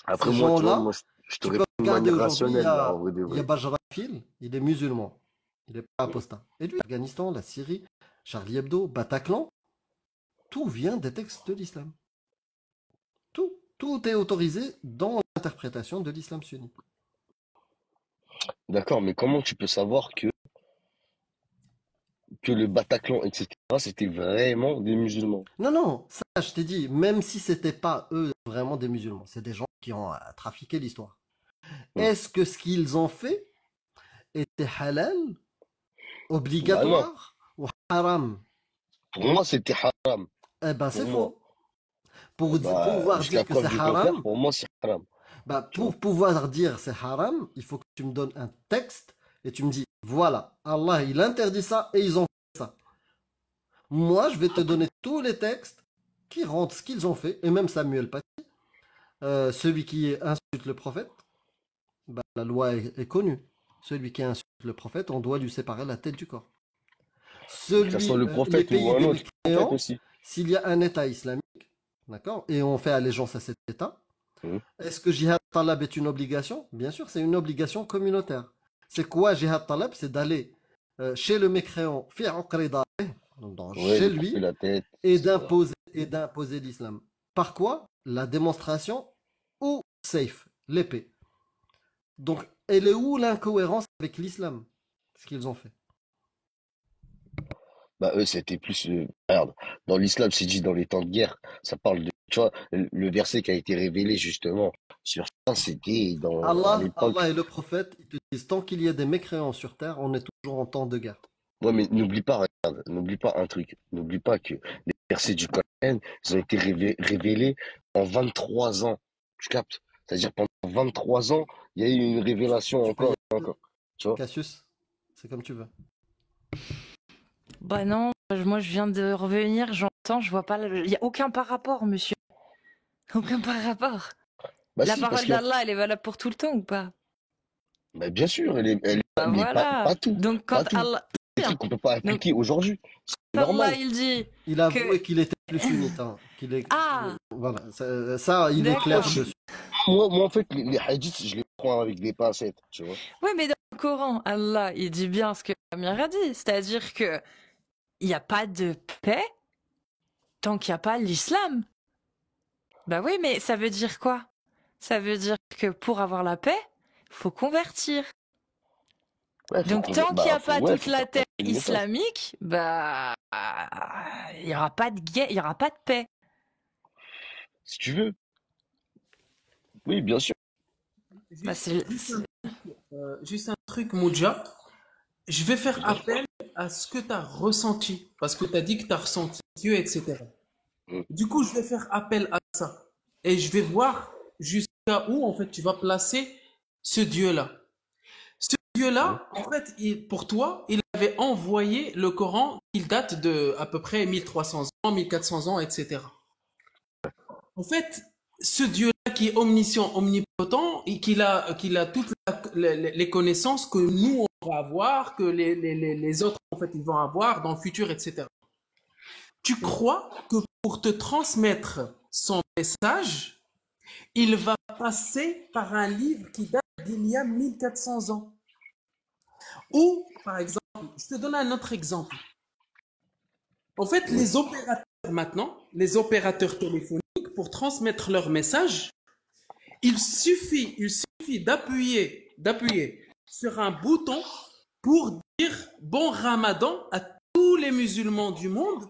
Après, Ces moi, tu vois, gens-là, moi, je te tu réponds peux de regarder manière aujourd'hui, rationnelle, là, en vrai de il y a vrai. Bajrafil, il est musulman. Il n'est pas apostat. Et lui, l'Afghanistan, la Syrie, Charlie Hebdo, Bataclan, tout vient des textes de l'islam. Tout. Tout est autorisé dans l'interprétation de l'islam sunnite. D'accord, mais comment tu peux savoir que le Bataclan, etc., c'était vraiment des musulmans? Non, non, ça, je t'ai dit, même si c'était pas eux vraiment des musulmans, c'est des gens qui ont trafiqué l'histoire. Hum. Est-ce que ce qu'ils ont fait était halal, Bah non. obligatoire ou haram? Pour moi, c'était haram. Eh ben, c'est Pour moi. faux. Pour Bah, pouvoir jusqu'à dire que c'est preuve du contraire, haram, pour moi, c'est haram. bah, Tu vois. pour pouvoir dire c'est haram, il faut que tu me donnes un texte et tu me dis, voilà, Allah, il interdit ça et ils ont fait ça. Moi, je vais te donner tous les textes qui rendent ce qu'ils ont fait, et même Samuel Paty, celui qui insulte le prophète, bah, la loi est connue. Celui qui insulte le prophète, on doit lui séparer la tête du corps. Que ça soit le Les prophète ou pays un des autre prophète mécréants, aussi. s'il y a un État islamique, d'accord, et on fait allégeance à cet État, Hum. est-ce que Jihad Talab est une obligation? Bien sûr, c'est une obligation communautaire. C'est quoi Jihad Talab? C'est d'aller chez le mécréant, Ouais, chez lui couper lui, la tête, et etc. d'imposer l'islam. Par quoi? La démonstration ou safe, l'épée. Donc, elle est où l'incohérence avec l'islam? Ce qu'ils ont fait. Bah, eux, c'était plus, regarde, dans l'islam, c'est dit dans les temps de guerre, ça parle de, tu vois, le verset qui a été révélé justement sur ça, c'était à l'époque. Allah et le prophète, ils te disent, tant qu'il y a des mécréants sur terre, on est toujours en temps de guerre. Ouais, mais n'oublie pas, regarde, n'oublie pas un truc, n'oublie pas que les versets du Coran, ils ont été révélés en 23 ans. Tu captes? C'est-à-dire pendant 23 ans, il y a eu une révélation Tu peux y encore et aller, encore. Tu vois? Cassius, c'est comme tu veux. Bah non, moi je viens de revenir, j'entends, je vois pas, il y a aucun par rapport, monsieur. Aucun par rapport. Bah La si, parce parole que, d'Allah, elle est valable pour tout le temps ou pas? bah bien sûr, Bah mais voilà. pas tout, Donc pas quand tout. Allah, Des trucs qu'on peut pas donc appliquer aujourd'hui. C'est quand Allah normal. il dit Il a que avoué qu'il était plus sunnite. Hein, ah, voilà, ça, il est Moi, clair d'accord. dessus. moi, en fait, les hadiths, je les prends avec des pincettes, tu vois. Ouais, mais dans le Coran, Allah, il dit bien ce que Amir a dit, c'est-à-dire que il n'y a pas de paix tant qu'il n'y a pas l'islam. Bah oui, mais ça veut dire quoi? Ça veut dire que pour avoir la paix, faut convertir. Ouais, Donc tant qu'il n'y a pas toute faut la faire terre passer le message. islamique, bah il n'y aura pas de guerre, il n'y aura pas de paix. Si tu veux. Oui, bien sûr. Bah, Juste, juste un truc, Moudja. Je vais faire appel à ce que tu as ressenti, parce que tu as dit que tu as ressenti Dieu, etc. Mm. Du coup, je vais faire appel à ça. Et je vais voir jusqu'à où, en fait, tu vas placer ce Dieu-là. Ce Mm. Dieu-là, en fait, pour toi, il avait envoyé le Coran, il date de à peu près 1300 ans, 1400 ans, etc. En fait, ce Dieu-là qui est omniscient, omnipotent, omnipotent et qu'il a toutes les connaissances que nous, on va avoir, que les autres, en fait, ils vont avoir dans le futur, etc. Tu crois que pour te transmettre son message, il va passer par un livre qui date d'il y a 1400 ans? Ou, par exemple, je te donne un autre exemple. En fait, les opérateurs maintenant, les opérateurs téléphoniques, pour transmettre leur message, il suffit d'appuyer sur un bouton pour dire bon Ramadan à tous les musulmans du monde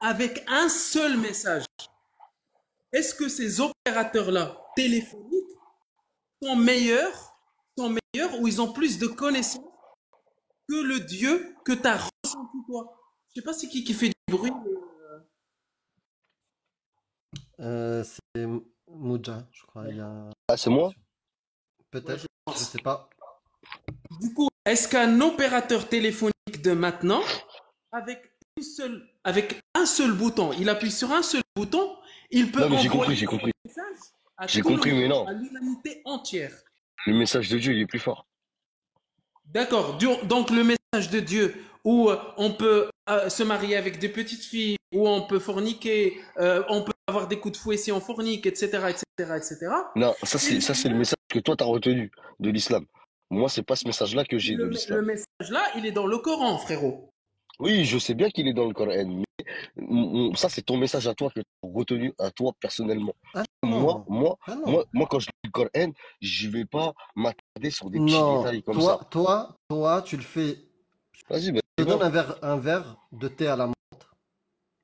avec un seul message. Est-ce que ces opérateurs-là téléphoniques sont meilleurs ou ils ont plus de connaissances que le Dieu que tu as ressenti toi? Je sais pas c'est qui fait du bruit. C'est Mouja, je crois. Il y a... Ah, c'est moi? Peut-être, je sais pas. Du coup, est-ce qu'un opérateur téléphonique de maintenant, avec un seul bouton, il appuie sur un seul bouton, il peut Non, mais envoyer j'ai compris. un message à J'ai tout le compris, mais monde, non. à l'humanité entière? Le message de Dieu, il est plus fort. D'accord. Donc le message de Dieu où on peut se marier avec des petites filles, où on peut forniquer, on peut avoir des coups de fouet si on fornique, etc., etc., etc. Non, ça c'est le message que toi t'as retenu de l'islam. Moi, c'est pas ce message-là que j'ai de Le l'islam. message là, il est dans le Coran, frérot. Oui, je sais bien qu'il est dans le Coran, mais ça c'est ton message à toi que tu as retenu à toi personnellement. Ah Moi, non, moi, ah non. moi, quand je lis le Coran, je vais pas m'attarder sur des petits Non, détails comme ça. toi, tu le fais. Vas-y, bah, Je te donne dis-moi. un verre de thé à la menthe,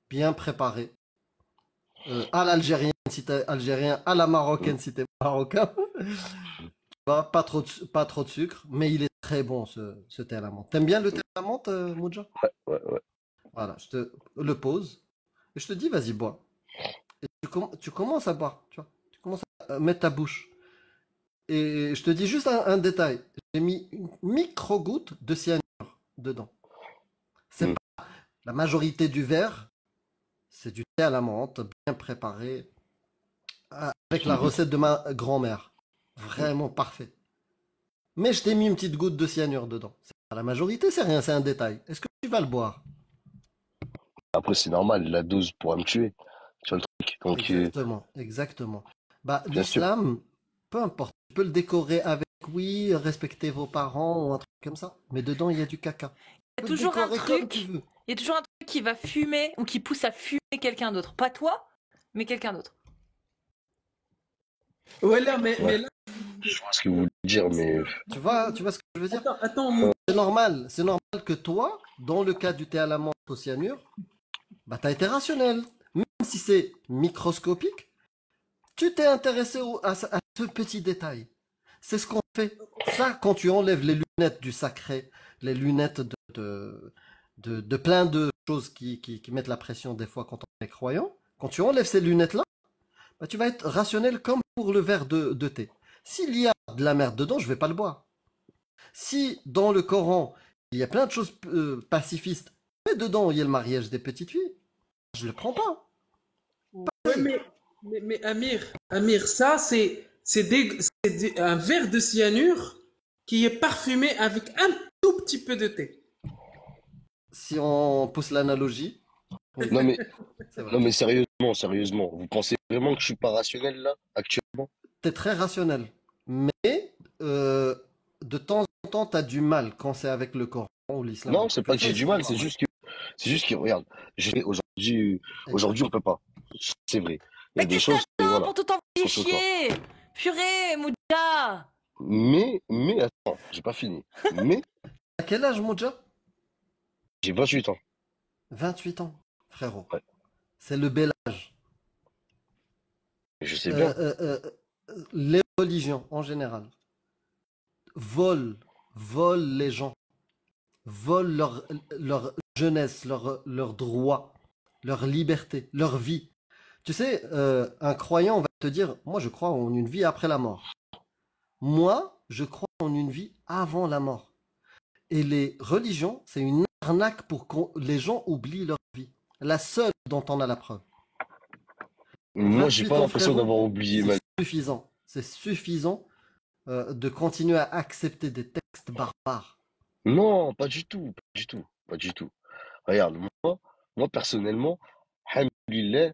bien préparé, à l'algérienne si t'es algérien, à la marocaine si t'es marocain. Pas trop de sucre, mais il est très bon ce thé à la menthe. T'aimes bien le thé à la menthe, Mouja? Ouais, ouais. Voilà, je te le pose et je te dis, vas-y, bois. Et tu commences à boire, tu vois. Tu commences à mettre ta bouche. Et je te dis juste un détail. J'ai mis une micro-goutte de cyanure dedans. C'est Mm. pas la majorité du verre, c'est du thé à la menthe, bien préparé, avec la recette de ma grand-mère. Vraiment parfait. Mais je t'ai mis une petite goutte de cyanure dedans. C'est pas la majorité, c'est rien, c'est un détail. Est-ce que tu vas le boire? Après, c'est normal, la dose pourra me tuer. Tu vois le truc. Donc, Exactement, exactement. Bah, bien sûr. l'islam, peu importe, tu peux le décorer avec oui, respectez vos parents ou un truc comme ça, mais dedans il y a du caca. Il y a Tu peux le toujours un décorer comme tu truc, veux. il y a toujours un truc qui va fumer ou qui pousse à fumer quelqu'un d'autre. Pas toi, mais quelqu'un d'autre. Voilà, mais Ouais. là, Je vois ce que vous voulez dire, mais Tu vois ce que je veux dire? attends, C'est normal que toi, dans le cas du thé à la menthe au cyanure, bah t'as été rationnel. Même si c'est microscopique, tu t'es intéressé à ce petit détail. C'est ce qu'on fait. Ça, quand tu enlèves les lunettes du sacré, les lunettes de plein de choses qui mettent la pression des fois quand on est croyant, quand tu enlèves ces lunettes-là, bah, tu vas être rationnel comme pour le verre de thé. S'il y a de la merde dedans, je vais pas le boire. Si dans le Coran, il y a plein de choses pacifistes, mais dedans il y a le mariage des petites filles, je le prends pas. ouais, mais Amir, ça un verre de cyanure qui est parfumé avec un tout petit peu de thé. Si on pousse l'analogie, oui, non mais c'est vrai. non mais sérieusement, vous pensez vraiment que je suis pas rationnel là actuellement? T'es très rationnel, mais de temps en temps, t'as du mal quand c'est avec le Coran ou l'islam. Non, c'est pas que j'ai du mal, c'est juste que regarde, aujourd'hui on peut pas. C'est vrai. Il y a Mais des qu'est-ce choses, que t'attends voilà, pour tout t'envoyer sont choquantes. chier? Purée, Mouja! Mais attends, j'ai pas fini. Mais À quel âge, Moudja? j'ai 28 ans. 28 ans, frérot. Ouais, C'est le bel âge. je sais Euh, bien. euh, les religions, en général, volent, volent les gens, volent leur jeunesse, leur droit, leur liberté, leur vie. Tu sais, un croyant va te dire, moi je crois en une vie après la mort. Moi, je crois en une vie avant la mort. Et les religions, c'est une arnaque pour que les gens oublient leur vie. La seule dont on a la preuve. Moi, j'ai 28 pas ans, l'impression frérot, d'avoir oublié c'est ma. suffisant. c'est suffisant de continuer à accepter des textes barbares. Non, pas du tout, pas du tout, pas du tout. Regarde, moi personnellement, alhamdoulilah,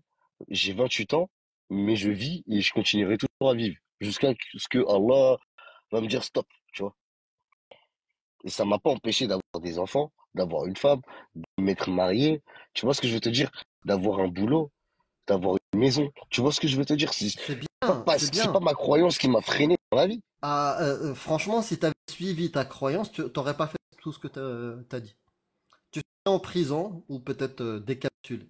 j'ai 28 ans, mais je vis et je continuerai toujours à vivre jusqu'à ce que Allah va me dire stop, tu vois. Et ça m'a pas empêché d'avoir des enfants, d'avoir une femme, de m'être marié. Tu vois ce que je veux te dire? D'avoir un boulot, d'avoir une maison. Tu vois ce que je veux te dire? C'est bien, c'est C'est pas bien. ma croyance qui m'a freiné dans la vie. Ah, franchement, si tu avais suivi ta croyance, tu n'aurais pas fait tout ce que tu as dit. Tu serais en prison ou peut-être décapsulé.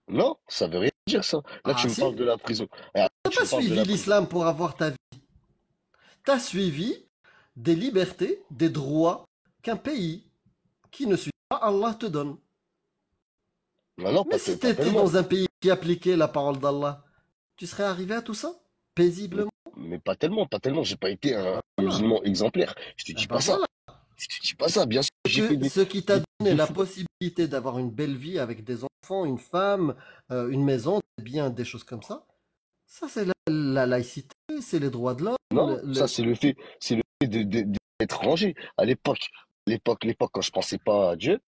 Non, ça veut rien dire ça. Là, Ah tu me si, parles de la prison. Là, t'as tu pas me parles de suivi la prison. l'islam pour avoir ta vie. T'as suivi des libertés, des droits qu'un pays qui ne suit pas Allah te donne. Non, non, Mais si tu pas étais tellement. dans un pays qui appliquait la parole d'Allah, tu serais arrivé à tout ça Mais, paisiblement. mais pas tellement, pas tellement. J'ai pas été un Voilà. musulman exemplaire. Je te Eh dis ben pas ça. voilà. Je te dis pas ça. Bien sûr, j'ai fait Ce qui t'a des trucs donné de la fou. possibilité d'avoir une belle vie avec des enfants, une femme, une maison, des biens, des choses comme ça c'est la laïcité, c'est les droits de l'homme. Non, ça, c'est le fait d'être rangé. L'époque, quand je pensais pas à Dieu,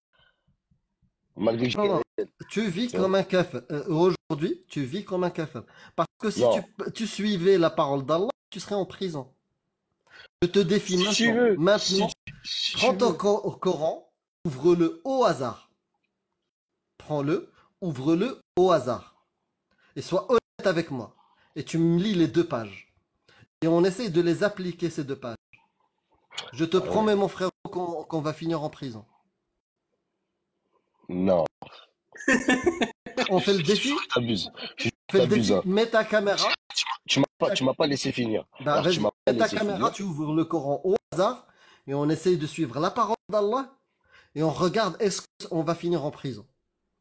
malgré que Non, non, tu vis tu vois. comme un kafir. Aujourd'hui, tu vis comme un kafir. Parce que si Non, tu suivais la parole d'Allah, tu serais en prison. Je te défie si tu maintenant. veux, Maintenant, si prends tu ton veux. Coran, ouvre-le au hasard. Prends-le, ouvre-le au hasard. Et sois honnête avec moi. Et tu me lis les 2 pages. Et on essaye de les appliquer, ces 2 pages. Je te Ah ouais. promets, mon frère, qu'on va finir en prison. Non, On fait le je suis sûr défi? que t'abuses. Je suis sûr On que fait le t'abuses, défi, hein. mets ta caméra. Tu m'as pas laissé finir. Bah Alors, tu vas-y, m'as pas mets ta laissé caméra, finir. tu ouvres le Coran au hasard et on essaye de suivre la parole d'Allah et on regarde est-ce qu'on va finir en prison.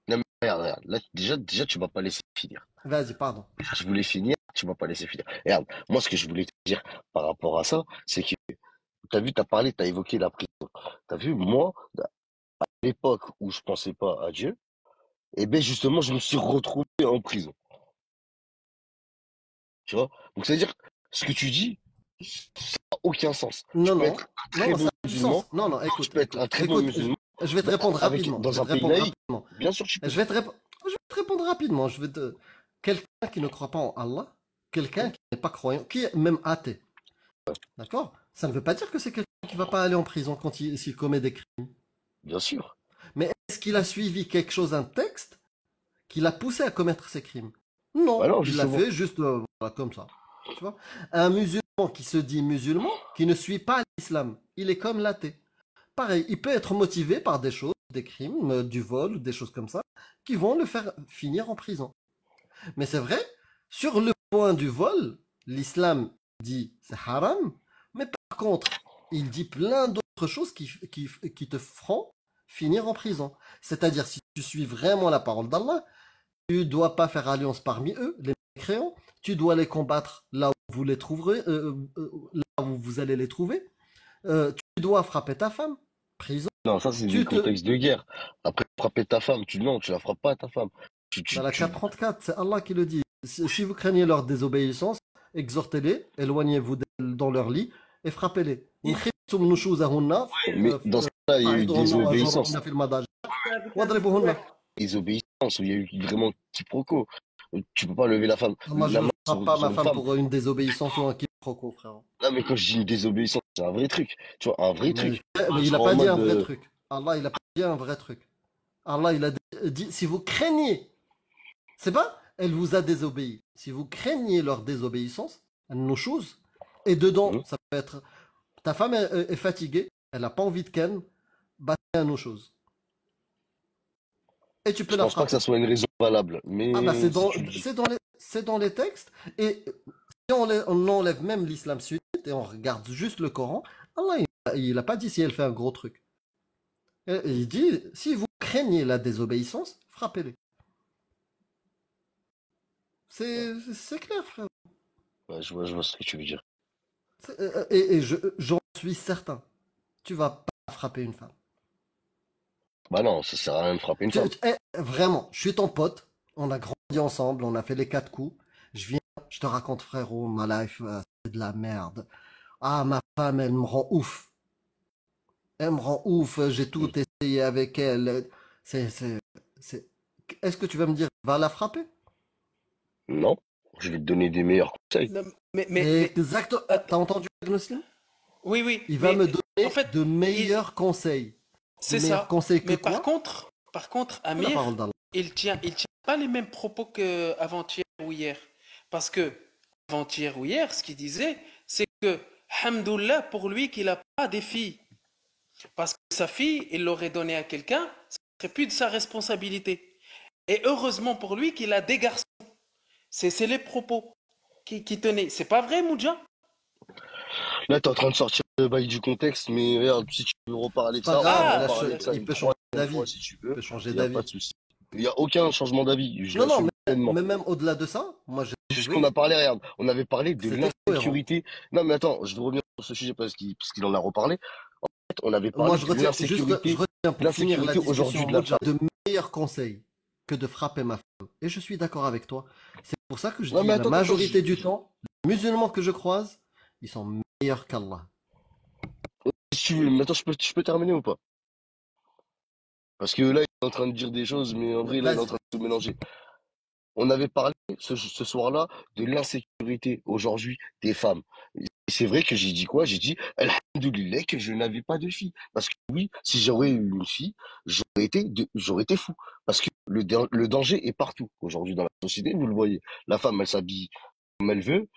Non, mais regarde. Là, déjà, tu m'as pas laissé finir. Vas-y, pardon. Déjà, je voulais finir, tu m'as pas laissé finir. Regarde, moi, ce que je voulais te dire par rapport à ça, c'est que, t'as vu, t'as évoqué la prison. T'as vu, moi, à l'époque où je pensais pas à Dieu, eh ben, justement, je me suis retrouvé en prison. Tu vois? Donc, c'est-à-dire, ce que tu dis, ça n'a aucun sens. Tu Non, peux non, être un très non, bon ça a du musulman, sens. Non, non, tu écoute, peux être un écoute, très bon écoute, musulman, je vais te répondre rapidement. Je dans vais un te pays répondre laïque. rapidement. Bien sûr, tu peux. Je vais te répondre rapidement. Quelqu'un qui ne croit pas en Allah, quelqu'un qui n'est pas croyant, qui est même athée, d'accord? Ça ne veut pas dire que c'est quelqu'un qui va pas aller en prison quand s'il commet des crimes. Bien sûr. Mais est-ce qu'il a suivi quelque chose, un texte, qui l'a poussé à commettre ces crimes? Bah Non, non, il l'a justement. fait juste voilà, comme ça. Tu vois? Un musulman qui se dit musulman, qui ne suit pas l'islam, il est comme l'athée. Pareil, il peut être motivé par des choses, des crimes, du vol, des choses comme ça, qui vont le faire finir en prison. Mais c'est vrai, sur le point du vol, l'islam dit c'est haram, mais par contre, il dit plein d'autres choses qui te feront finir en prison. C'est-à-dire, si tu suis vraiment la parole d'Allah, tu dois pas faire alliance parmi eux, les mécréants, tu dois les combattre là où vous les trouverez, là où vous allez les trouver. Tu dois frapper ta femme, prison. Non, ça, c'est des Tu te, contextes de guerre. Après, frapper ta femme, non, tu la frappes pas à ta femme. Dans la 434, c'est Allah qui le dit. Si vous craignez leur désobéissance, exhortez-les, éloignez-vous d'elles dans leur lit et frappez-les. Mais dans ce cas-là, il y a eu désobéissance. Désobéissance, où il y a eu vraiment quiproquo. Tu peux pas lever Moi, je la ne main frappe pas sur ma une femme femme. pour une désobéissance ou un quiproquo, frère. Là, mais quand je dis une désobéissance, c'est un vrai truc. Tu vois, un vrai Mais, truc. mais il n'a Genre en pas dit un mode, vrai truc. Allah, il a pas dit un vrai truc. Allah, il a dit, si vous craignez, c'est pas, elle vous a désobéi. Si vous craignez leur désobéissance, nos choses, et dedans, ça peut être, ta femme est fatiguée, elle n'a pas envie de ken, bah, c'est nos choses. Et tu peux je la pense pas que frapper. ça soit une raison valable. Ah bah Mais si tu le dis. c'est dans les textes. Et si on enlève même l'islam sunnite et on regarde juste le Coran, Allah, il a pas dit si elle fait un gros truc. Il dit, si vous craignez la désobéissance, frappez-les. C'est clair, frère. Ouais, je vois ce que tu veux dire. Et j'en suis certain. Tu vas pas frapper une femme. Bah non, ça sert à rien de frapper une femme. Vraiment, je suis ton pote. On a grandi ensemble, on a fait les 4 coups. Je te raconte, frérot, ma life. c'est de la merde. Ah, ma femme, elle me rend ouf. Elle me rend ouf, j'ai tout essayé avec elle. C'est, c'est, c'est... Est-ce que tu vas me dire, va la frapper? Non, je vais te donner des meilleurs conseils. Non, mais Exactement. T'as entendu Agnostin? oui, oui, Il va mais me donner en fait, de meilleurs conseils. De c'est meilleurs ça. conseils que Mais quoi? par contre, La Amir, parole d'Allah. il tient pas les mêmes propos qu'avant-hier ou hier. Parce que avant-hier ou hier, ce qu'il disait, c'est que, Hamdoullah, pour lui, qu'il n'a pas des filles. Parce que sa fille, il l'aurait donnée à quelqu'un, ce serait plus de sa responsabilité. Et heureusement pour lui qu'il a des garçons. C'est les propos qui tenaient. C'est pas vrai, Moudja? Là, t'es en train de sortir le bail du contexte, mais regarde, si tu veux reparler de C'est pas ça, on va grave, Ah, là, reparler de ça il une peut changer troisième fois d'avis. si tu Il veux. peut changer Il n'y a pas d'avis. de souci. Il n'y a aucun changement d'avis. Je Non, non, l'assume pleinement. mais même au-delà de ça, moi j'ai Juste trouvé qu'on a parlé, regarde, on avait parlé que de c'était cohérent. l'insécurité. Non, mais attends, je veux revenir sur ce sujet parce qu'il en a reparlé. En fait, on avait Moi, parlé de je l'insécurité, retiens pour finir la aujourd'hui discussion, de la Moudja, femme. de meilleurs conseils que de frapper ma femme. Et je suis d'accord avec toi. C'est pour ça que je Non, dis, mais la attends, majorité du temps, les musulmans que je croise, ils sont meilleurs qu'Allah. si tu veux, mais attends, je peux terminer ou pas? Parce que là, il est en train de dire des choses, mais en vrai, là, il est en Vas-y. train de se mélanger. On avait parlé ce soir-là de l'insécurité aujourd'hui des femmes. Et c'est vrai que j'ai dit quoi? J'ai dit, Alhamdoulilah, que je n'avais pas de fille. Parce que oui, si j'aurais eu une fille, j'aurais été fou. Parce que le danger est partout aujourd'hui dans la société, vous le voyez. La femme, elle s'habille comme elle veut,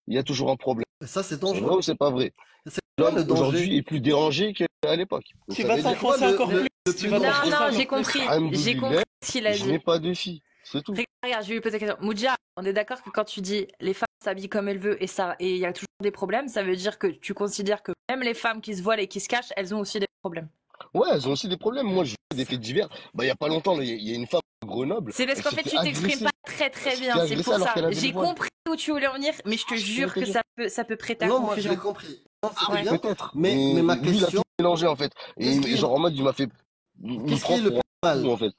il y a toujours un problème. Et ça, c'est C'est vrai dangereux. ou c'est pas vrai? C'est quoi L'homme le danger? aujourd'hui est plus dérangé qu'à l'époque. Donc tu ça vas veut dire, C'est quoi t'enfoncer encore plus. le Tu plus vas Non, dangereux? t'enfoncer non, encore j'ai plus. compris. J'ai Alhamdoulilah, compris ce qu'il a je dit. n'ai pas de fille. C'est tout. Regarde, je vais lui poser la question. Moudja, on est d'accord que quand tu dis les femmes s'habillent comme elles veulent et il y a toujours des problèmes, ça veut dire que tu considères que même les femmes qui se voilent et qui se cachent, elles ont aussi des problèmes. Ouais, elles ont aussi des problèmes. Moi, je vois des faits divers. Bah, il y a pas longtemps, là, il y a une femme à Grenoble. C'est parce Elle qu'en s'est fait, fait tu t'exprimes agresser. pas très Elle très s'est fait bien, c'est agresser pour alors ça. qu'elle avait le J'ai voile. compris où tu voulais en venir, mais je te Tu vois ce jure que je que veux dire? ça peut prêter à Non, moi, je l'ai confusion. compris. Non, c'était Ouais. bien. Peut-être. Mais Mais ma lui, il a tout question, mélangé, en fait. qu'est-ce Et qui est, genre, en mode, il me qu'est-ce qui prend est le pour plus un fou, mal? en fait.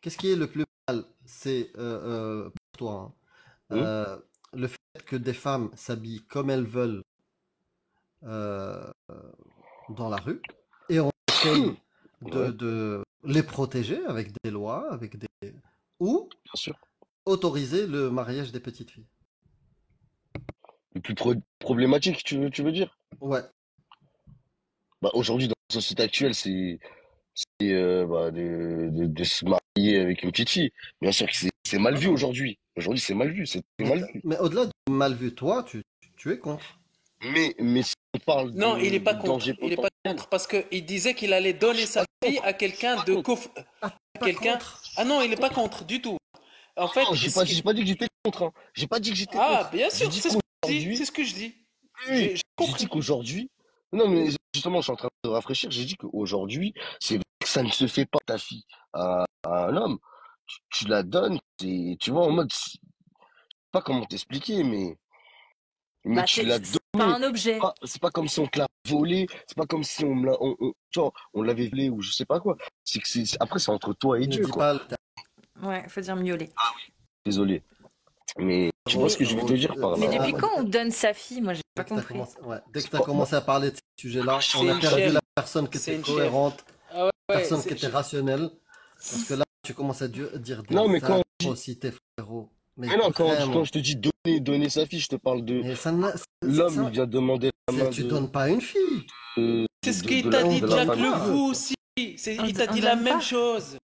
Qu'est-ce qui est le plus mal? C'est pour toi, hein, Hum, le fait que des femmes s'habillent comme elles veulent euh, dans la rue et on essaye Ouais, de les protéger avec des lois, ou bien sûr. autoriser le mariage des petites filles. Le plus problématique, tu veux dire? Ouais. Bah, aujourd'hui, dans la société actuelle, bah, de se marier avec une petite fille. Bien sûr que c'est mal vu aujourd'hui. Aujourd'hui, c'est mal vu, c'est mal vu. Mais au-delà de mal vu, toi, tu es contre. Mais si on parle Non, il n'est pas de contre. danger Il n'est pas potentiel, contre parce qu'il disait qu'il allait je donner suis sa pas fille contre. à Je suis quelqu'un pas de contre. Ah, à pas quelqu'un. contre. Ah non, il n'est pas contre du tout. En Non, fait, j'ai pas dit que j'étais contre, hein. J'ai pas dit que j'étais ah, contre. bien J'ai sûr, dit c'est ce que je dis. C'est qu'aujourd'hui, ce que je dis. oui, J'ai j'ai dit compris. qu'aujourd'hui, non, mais justement, je suis en train de rafraîchir. J'ai dit qu'aujourd'hui, c'est vrai que ça ne se fait pas, ta fille, à un homme. Tu la donnes, tu vois, en mode, je sais pas comment t'expliquer, mais Bah, tu l'as c'est pas donné. un objet. C'est pas comme si on te l'a volé, c'est pas comme si tu vois, on l'avait volé ou je sais pas quoi. Après, c'est entre toi et Ne Dieu, dis quoi. pas le terme. Ouais, faut dire miauler. Désolé. Mais tu vois Frérot, ce que je veux frérot, te dire par Mais là, en depuis mode. quand on donne sa fille? Moi, j'ai pas dès que t'as compris. commencé, ouais, dès que C'est t'as pas, commencé à parler de ces sujets-là, si on C'est a une perdu chèvre. la personne qui C'est était une chèvre. cohérente, Ah ouais, personne qui était rationnelle. Parce que là, tu commences à dire des non, mais quand on dit, atrocités, frérot. Mais mais non, quand vraiment. je te dis donner sa fille, je te parle de Mais l'homme, il vient demander la main tu donnes pas une fille. C'est ce qu'il de t'a la, dit On de la donne Jack femme Le qu'il pas. veut. Fou aussi. Il t'a On dit la donne même pas. chose.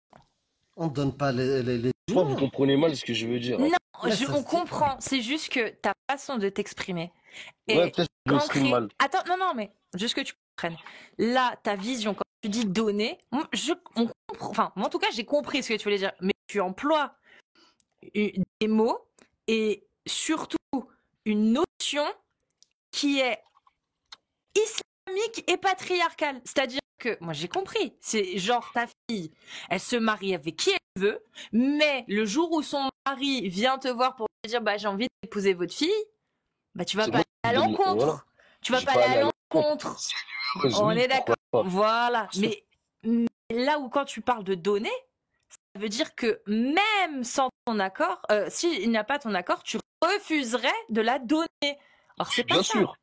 On donne pas les Je crois que vous humains. comprenez mal ce que je veux dire, en Non, fait. Ouais, ça on se dit. comprend. C'est juste que ta façon de t'exprimer Ouais, est peut-être que je m'exprime cancrée. mal. Attends, non, mais juste que tu comprennes. Là, ta vision, quand tu dis donner, on comprend. Enfin, moi, en tout cas, j'ai compris ce que tu voulais dire. Mais tu emploies des mots et surtout une notion qui est islamique et patriarcale. C'est-à-dire que, moi j'ai compris, c'est genre ta fille, elle se marie avec qui elle veut, mais le jour où son mari vient te voir pour te dire bah j'ai envie d'épouser votre fille, bah tu vas C'est pas moi aller qui à donne, voilà. l'encontre. Tu vas J'ai pas pas aller allé à à l'encontre. l'encontre. Si elle est heureuse, On oui, est pourquoi d'accord. pas. Voilà. Bien sûr. Mais là où quand tu parles de donner, ça veut dire que même sans ton accord, s'il n'y a pas ton accord, tu refuserais de la donner. Or, c'est pas Bien ça. sûr.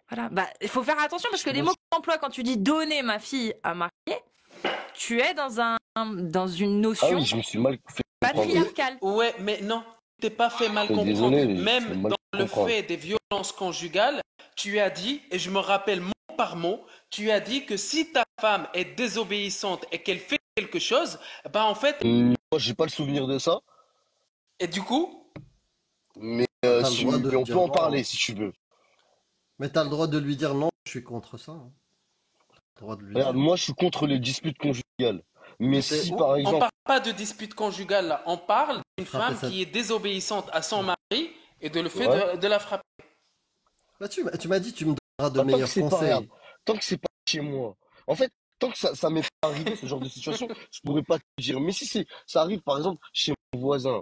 Voilà. Bah, il faut faire attention parce que les mots que tu emploies quand tu dis donner ma fille à marier, tu es dans une Ah notion oui, je me suis mal fait comprendre. patriarcale. Ouais, mais non, tu t'es pas fait mal comprendre. Désolé, mais Même c'est mal dans le comprendre. fait des violences conjugales, tu as dit, et je me rappelle mot par mot, tu as dit que si ta femme est désobéissante et qu'elle fait quelque chose, bah en fait, Moi, j'ai pas le souvenir de ça, et du coup, mais T'as le droit de mais on dire peut en non, parler hein. si tu veux. Mais t'as le droit de lui dire non, je suis contre ça, hein. T'as le droit de lui Regarde, dire. moi, je suis contre les disputes conjugales. Mais Mais t'es si, où? par on exemple, parle pas de dispute conjugale là, on parle d'une Frapper femme sa... qui est désobéissante à son mari et de le fait ouais, de la frapper. Bah, tu m'as dit, tu me donneras de bah, tant que meilleurs c'est pas, regarde, conseils. tant que c'est pas chez moi. En fait, tant que ça m'est pas arrivé, ce genre de situation, je pourrais pas te dire. Mais si ça arrive, par exemple, chez mon voisin,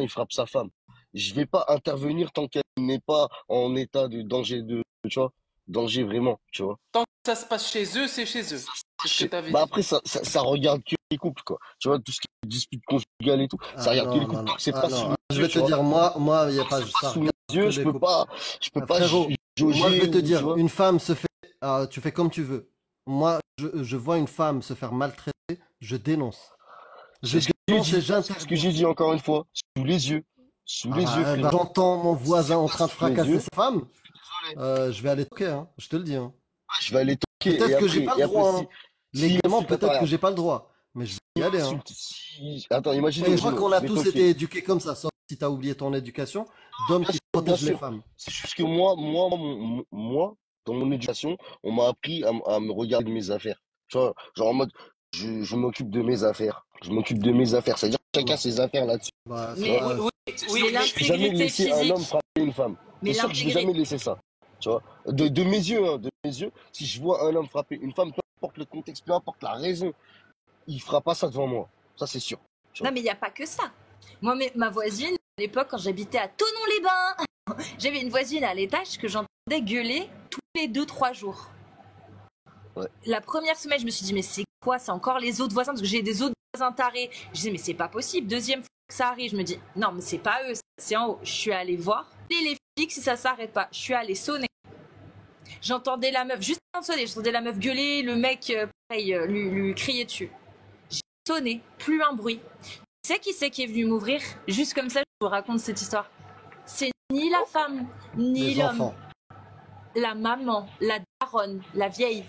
il frappe sa femme. Je vais pas intervenir tant qu'elle n'est pas en état de danger tu vois, danger vraiment, tu vois. Tant que ça se passe chez eux, c'est chez eux. C'est ce que tu avais Bah dit. après, ça regarde que les couples, quoi. Tu vois, tout ce qui est dispute conjugale et tout, ça Ah regarde que les non, couples. non, Tant non. que c'est Ah pas sous non. mes Je yeux, vais tu te vois. dire, moi, il n'y a Tant pas que c'est pas ça sous mes regarde yeux, que les couples. je peux pas Frérot, moi, je jauger vais te ou, tu dire, vois. une femme se fait... Ah, tu fais comme tu veux. Moi, je vois une femme se faire maltraiter, je dénonce. Je C'est ce que j'ai dénonce et dit. C'est ce que j'interviens. j'ai dit encore une fois. Sous les yeux. Sous Ah les yeux, bah, frérot. j'entends mon Si voisin c'est en pas train de sous mes fracasser yeux, sa femme, désolé. je vais aller toquer, hein, je te le dis, hein. Je vais aller toquer Peut-être que j'ai pas le et après droit, hein. si Légalement, ensuite, attends, peut-être que regarde. j'ai pas le droit, mais je vais y aller, hein. Attends, Et je crois qu'on je a vais tous toquer. été éduqués comme ça, sauf si t'as oublié ton éducation, d'hommes Bien qui sûr, bien protègent les sûr. femmes. C'est juste que moi, dans mon éducation, on m'a appris à me regarder mes affaires. Tu vois, genre en mode, je m'occupe de mes affaires. Je m'occupe de mes affaires. C'est-à-dire chacun Non. ses affaires là-dessus. Bah, Tu Mais vois. Oui, oui, mais mais Je vais jamais l'intégrité laisser un homme physique, frapper une femme. mais C'est sûr que je vais l'intégrité, jamais laisser ça. Tu vois. De mes yeux, hein, de mes yeux, si je vois un homme frapper une femme, peu importe le contexte, peu importe la raison, il fera pas ça devant moi. Ça, c'est sûr. Tu non vois. mais il n'y a pas que ça. Moi, ma voisine, à l'époque, quand j'habitais à Thonon-les-Bains, j'avais une voisine à l'étage que j'entendais gueuler tous les 2-3 jours. Ouais. La première semaine, je me suis dit, mais c'est quoi? C'est encore les autres voisins? Parce que j'ai des autres voisins tarés. Je disais, mais c'est pas possible. Deuxième fois que ça arrive, je me dis, non, mais c'est pas eux, c'est en haut. Je suis allée voir. Et les flics, si ça s'arrête pas, je suis allée sonner. J'entendais la meuf, juste avant de sonner, j'entendais la meuf gueuler, le mec, pareil, lui crier dessus. J'ai sonné, plus un bruit. Tu sais qui c'est qui est venu m'ouvrir? Juste comme ça, je vous raconte cette histoire. C'est ni la femme, ni les l'homme. enfants. La maman, la daronne, la vieille.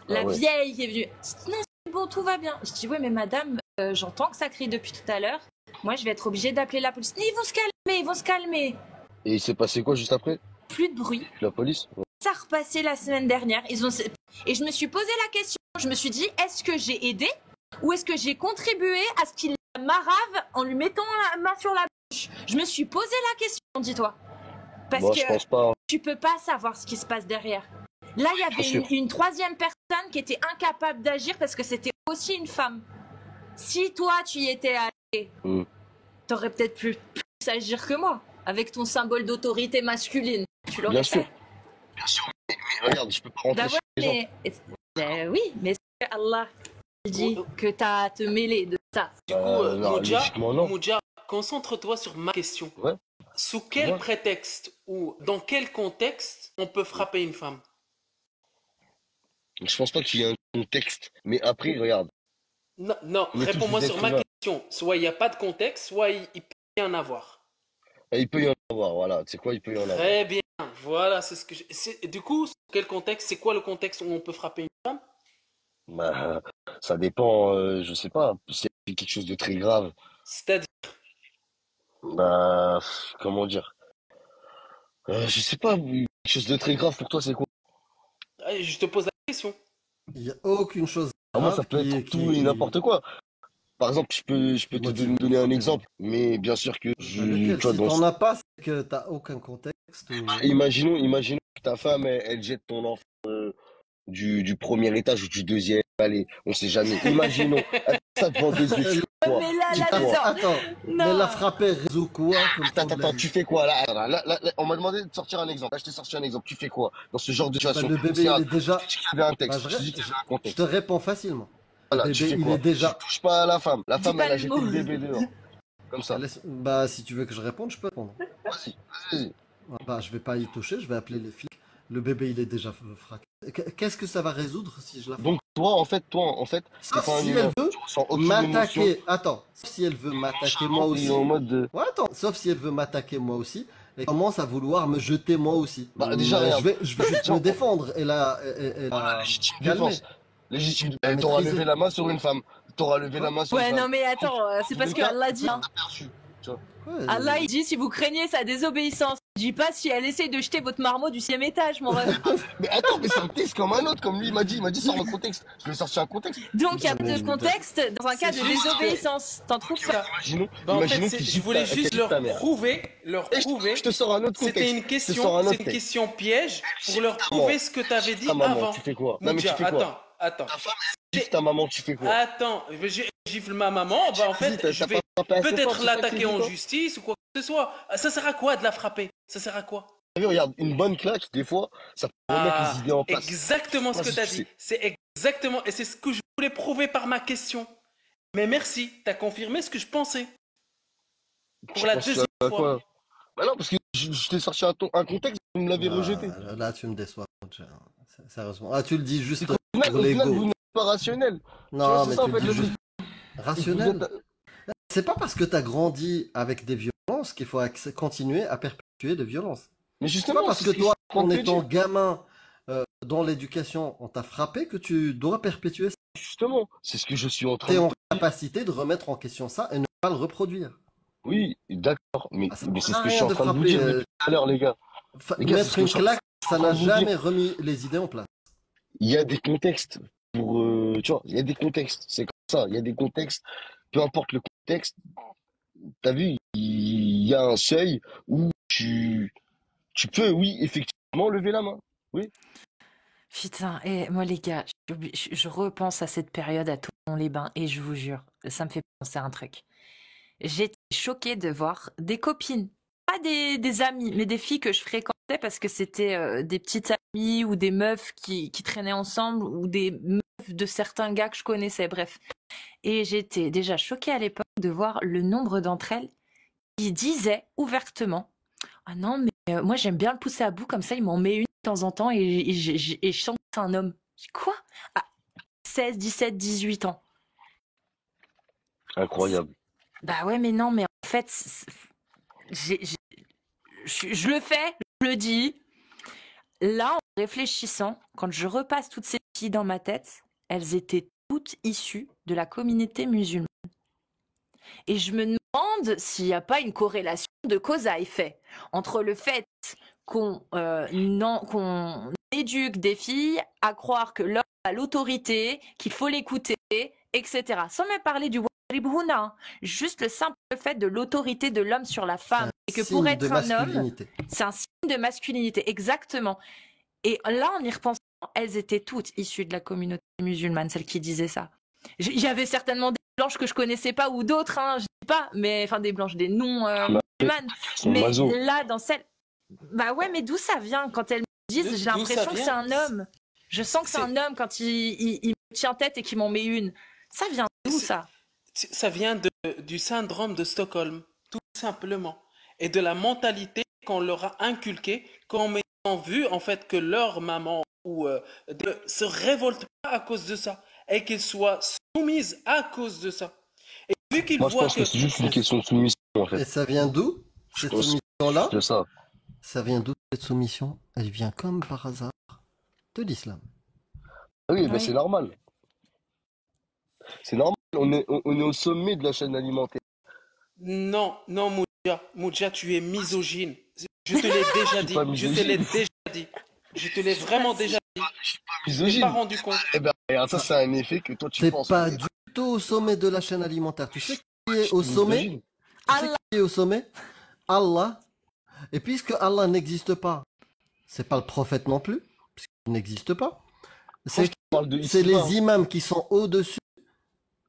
La Ah ouais. vieille qui est venue. Non, c'est bon, tout va bien. Je dis, ouais, mais madame, j'entends que ça crie depuis tout à l'heure. Moi, je vais être obligée d'appeler la police. Ils vont se calmer, ils vont se calmer. Et il s'est passé quoi juste après? Plus de bruit. La police? Ouais. Ça a repassé la semaine dernière. Et je me suis posé la question. Je me suis dit, est-ce que j'ai aidé ou est-ce que j'ai contribué à ce qu'il la marave en lui mettant la main sur la bouche? Je me suis posé la question, dis-toi. Parce Moi, que je pense pas. tu peux pas savoir ce qui se passe derrière. Là, il y Bien sûr. avait une troisième personne qui était incapable d'agir parce que c'était aussi une femme. Si toi, tu y étais allé, t'aurais peut-être plus agir que moi. Avec ton symbole d'autorité masculine. Tu l'aurais Bien fait. sûr. Bien sûr, mais regarde, je peux pas rentrer Bah chez les gens. ouais, mais oui, mais c'est Allah qui dit que t'as à te mêler de ça. du coup, Non, logiquement, non. Moudja, concentre-toi sur ma question. Ouais. Sous quel Ouais. prétexte ou dans quel contexte on peut frapper une femme? Je pense pas qu'il y ait un contexte. Mais après, regarde. Non, non, On est tous réponds-moi des sur êtres ma humains. question. Soit il n'y a pas de contexte, soit il peut y en avoir. Et il peut y en avoir, voilà. Tu sais quoi, il peut y en avoir. Très bien. Voilà, c'est ce que du coup, sur quel contexte? C'est quoi le contexte où on peut frapper une femme? Bah, ça dépend, je sais pas. Si c'est quelque chose de très grave, C'est-à-dire, bah, comment dire? Je sais pas, quelque chose de très grave pour toi, c'est quoi? je te pose la question. Il n'y a aucune chose Moi, ça grave peut être tout et n'importe quoi. Par exemple, je peux te donner un exemple, mais bien sûr que Lequel? tu vois, Si t'en as pas, c'est que t'as aucun contexte. imaginons que ta femme, elle jette ton enfant du premier étage ou du deuxième. Allez, on sait jamais. Imaginons. Ça devant des yeux, tu fais quoi? Mais là, Tu là, fais quoi? Attends, mais Non. la frapper résout quoi comme Attends, problème? tu fais quoi là? On m'a demandé de sortir un exemple. Là, je t'ai sorti un exemple. Tu fais quoi dans ce genre de Bah, situation? le bébé, il est déjà... Je t'ai dit qu'il y avait un Bah, texte. Je t'ai dit qu'il y avait un je contexte. te réponds facilement. Voilà, Le tu bébé, fais il quoi? est déjà... Tu touches pas à la femme. La Dis femme, pas elle a le jeté mot. le bébé dehors. Comme ça. Bah, si tu veux que je réponde, je peux répondre. Vas-y, vas-y. Ah bah, je vais pas y toucher, je vais appeler les flics. Le bébé, il est déjà fracassé. Qu'est-ce que ça va résoudre si je la frappe? Donc, toi, en fait, t'es Sauf pas un si elle humain. veut Tu ressens aucune émotion. m'attaquer. Attends, sauf si elle veut m'attaquer moi Et en aussi. mode de... Ouais, attends, sauf si elle veut m'attaquer moi aussi. Et commence à vouloir me jeter moi aussi. Bah, déjà, Mais regarde. je vais juste Déjà, me défendre et voilà, la légitime calmer, défense. Légitime. la T'auras levé maîtriser. la main sur une femme. T'auras levé la Quoi? main sur une Ouais, femme. non, mais attends, c'est Dans parce le que cas, Allah dit, hein. aperçu. Tu vois. Ouais, Allah, il dit, si vous craignez sa désobéissance, il dit pas si elle essaye de jeter votre marmot du 6e étage, mon ref. Mais attends, mais c'est un texte comme un autre, comme lui, il m'a dit, sors le contexte. Je lui ai sorti un contexte. Donc, il y a mais de contexte dans un cas de C'est juste que- désobéissance. T'en trouves pas? Imaginons, Bah, en fait, imaginons c'est- qu'il je gifle voulais ta- juste qu'elle leur gifle ta mère. prouver, Et je te sors un autre contexte. c'était une Je te question, sors un c'est autre une texte. question piège pour leur Maman. prouver ce que tu avais dit Ta maman, avant. tu fais quoi? Non, mais tu Moudja, fais quoi? attends. Ta femme, elle gifle ta maman, tu fais quoi? Attends, je gifle ma maman, bah en Vas-y, fait, je t'as vais pas frappé assez fort, peut-être c'est ça que tu l'attaquer dis, en toi? justice ou quoi que ce soit. Ça sert à quoi de la frapper? Ça sert à quoi? T'as vu, regarde, une bonne claque, des fois, ça peut remettre les idées en place. Exactement ce que Vas-y, tu as tu dit. sais. C'est exactement, et c'est ce que je voulais prouver par ma question. Mais merci, tu as confirmé ce que je pensais. Pour Tu la penses deuxième à fois. quoi? Bah non, parce que je t'ai sorti un contexte, vous me l'avez rejeté. Là, tu me déçois. Sérieusement. Ah, tu le dis juste C'est qu'au final, pour au final, l'ego. vous n'êtes pas rationnel. Tu vois, Non, c'est mais ça, tu en le fait, dis le juste truc. rationnel. C'est pas parce que tu as grandi avec des violences qu'il faut continuer à perpétuer des violences. Mais C'est justement, pas parce c'est que ce que je suis toi, en train en de te étant dire. gamin dans l'éducation, on t'a frappé que tu dois perpétuer ça. Justement, c'est ce que je suis en train Tu es de en te dire. capacité de remettre en question ça et ne pas le reproduire. Oui, d'accord, mais, Ah, ça mais ne c'est sert ce à que je suis rien en de train de vous frapper. dire depuis tout à l'heure, les gars. Les gars, c'est ce Mettre que une je suis claque, en ça train n'a de vous jamais dire. remis les idées en place. Il y a des contextes pour, tu vois, il y a des contextes. C'est comme ça, il y a des contextes. Peu importe le contexte, t'as vu, il y a un seuil où tu peux, oui, effectivement, lever la main. Oui. Putain, et moi les gars, je repense à cette période à Toulon-les-Bains et je vous jure, ça me fait penser à un truc. J'étais choquée de voir des copines, pas des amis, mais des filles que je fréquentais parce que c'était des petites amies ou des meufs qui traînaient ensemble ou des meufs de certains gars que je connaissais, bref. Et j'étais déjà choquée à l'époque de voir le nombre d'entre elles qui disaient ouvertement: ah non, mais moi j'aime bien le pousser à bout, comme ça il m'en met une de temps en temps et je sens que c'est un homme. Je dis, quoi? À 16, 17, 18 ans. Incroyable. Bah ouais, mais non, mais en fait, je le fais, je le dis. Là, en réfléchissant, quand je repasse toutes ces filles dans ma tête, elles étaient toutes issues de la communauté musulmane. Et je me demande s'il n'y a pas une corrélation de cause à effet entre le fait qu'on éduque des filles à croire que l'homme a l'autorité, qu'il faut l'écouter, etc. Sans même parler du waribhuna, hein. Juste le simple fait de l'autorité de l'homme sur la femme. Et que pour être un homme, c'est un signe de masculinité, exactement. Et là, en y repensant, elles étaient toutes issues de la communauté musulmane, celles qui disaient ça. Il y avait certainement des blanches que je connaissais pas ou d'autres, hein, je dis pas, mais enfin des blanches, des non musulmanes. Mais là, dans celle, bah ouais, mais d'où ça vient quand elles me disent, j'ai l'impression que c'est un homme. Je sens que c'est un homme quand il me tient tête et qu'il m'en met une. Ça vient d'où ça? Ça vient du syndrome de Stockholm, tout simplement, et de la mentalité qu'on leur a inculquée, qu'on met en vue en fait que leur maman ou se révolte pas à cause de ça et qu'elle soit soumise à cause de ça. Et vu qu'ils Moi, je pense que c'est juste une question de soumission en fait. Et ça vient d'où cette soumission-là? C'est ça. Ça vient d'où cette soumission? Elle vient comme par hasard de l'islam. Oui, ben c'est normal. C'est normal. On est au sommet de la chaîne alimentaire. Non, Moudja, tu es misogyne. Je te l'ai déjà dit. Je te l'ai déjà dit. Je te l'ai vraiment déjà dit. Je suis pas Je m'ai misogyne. pas rendu compte. Eh ben, regarde, ça, c'est un effet que toi, tu T'es penses. pas du tout au sommet de la chaîne alimentaire. Tu sais qui est au sommet? Tu sais qui est au sommet? Allah. Et puisque Allah n'existe pas, c'est pas le prophète non plus, puisqu'il n'existe pas. C'est les imams qui sont au-dessus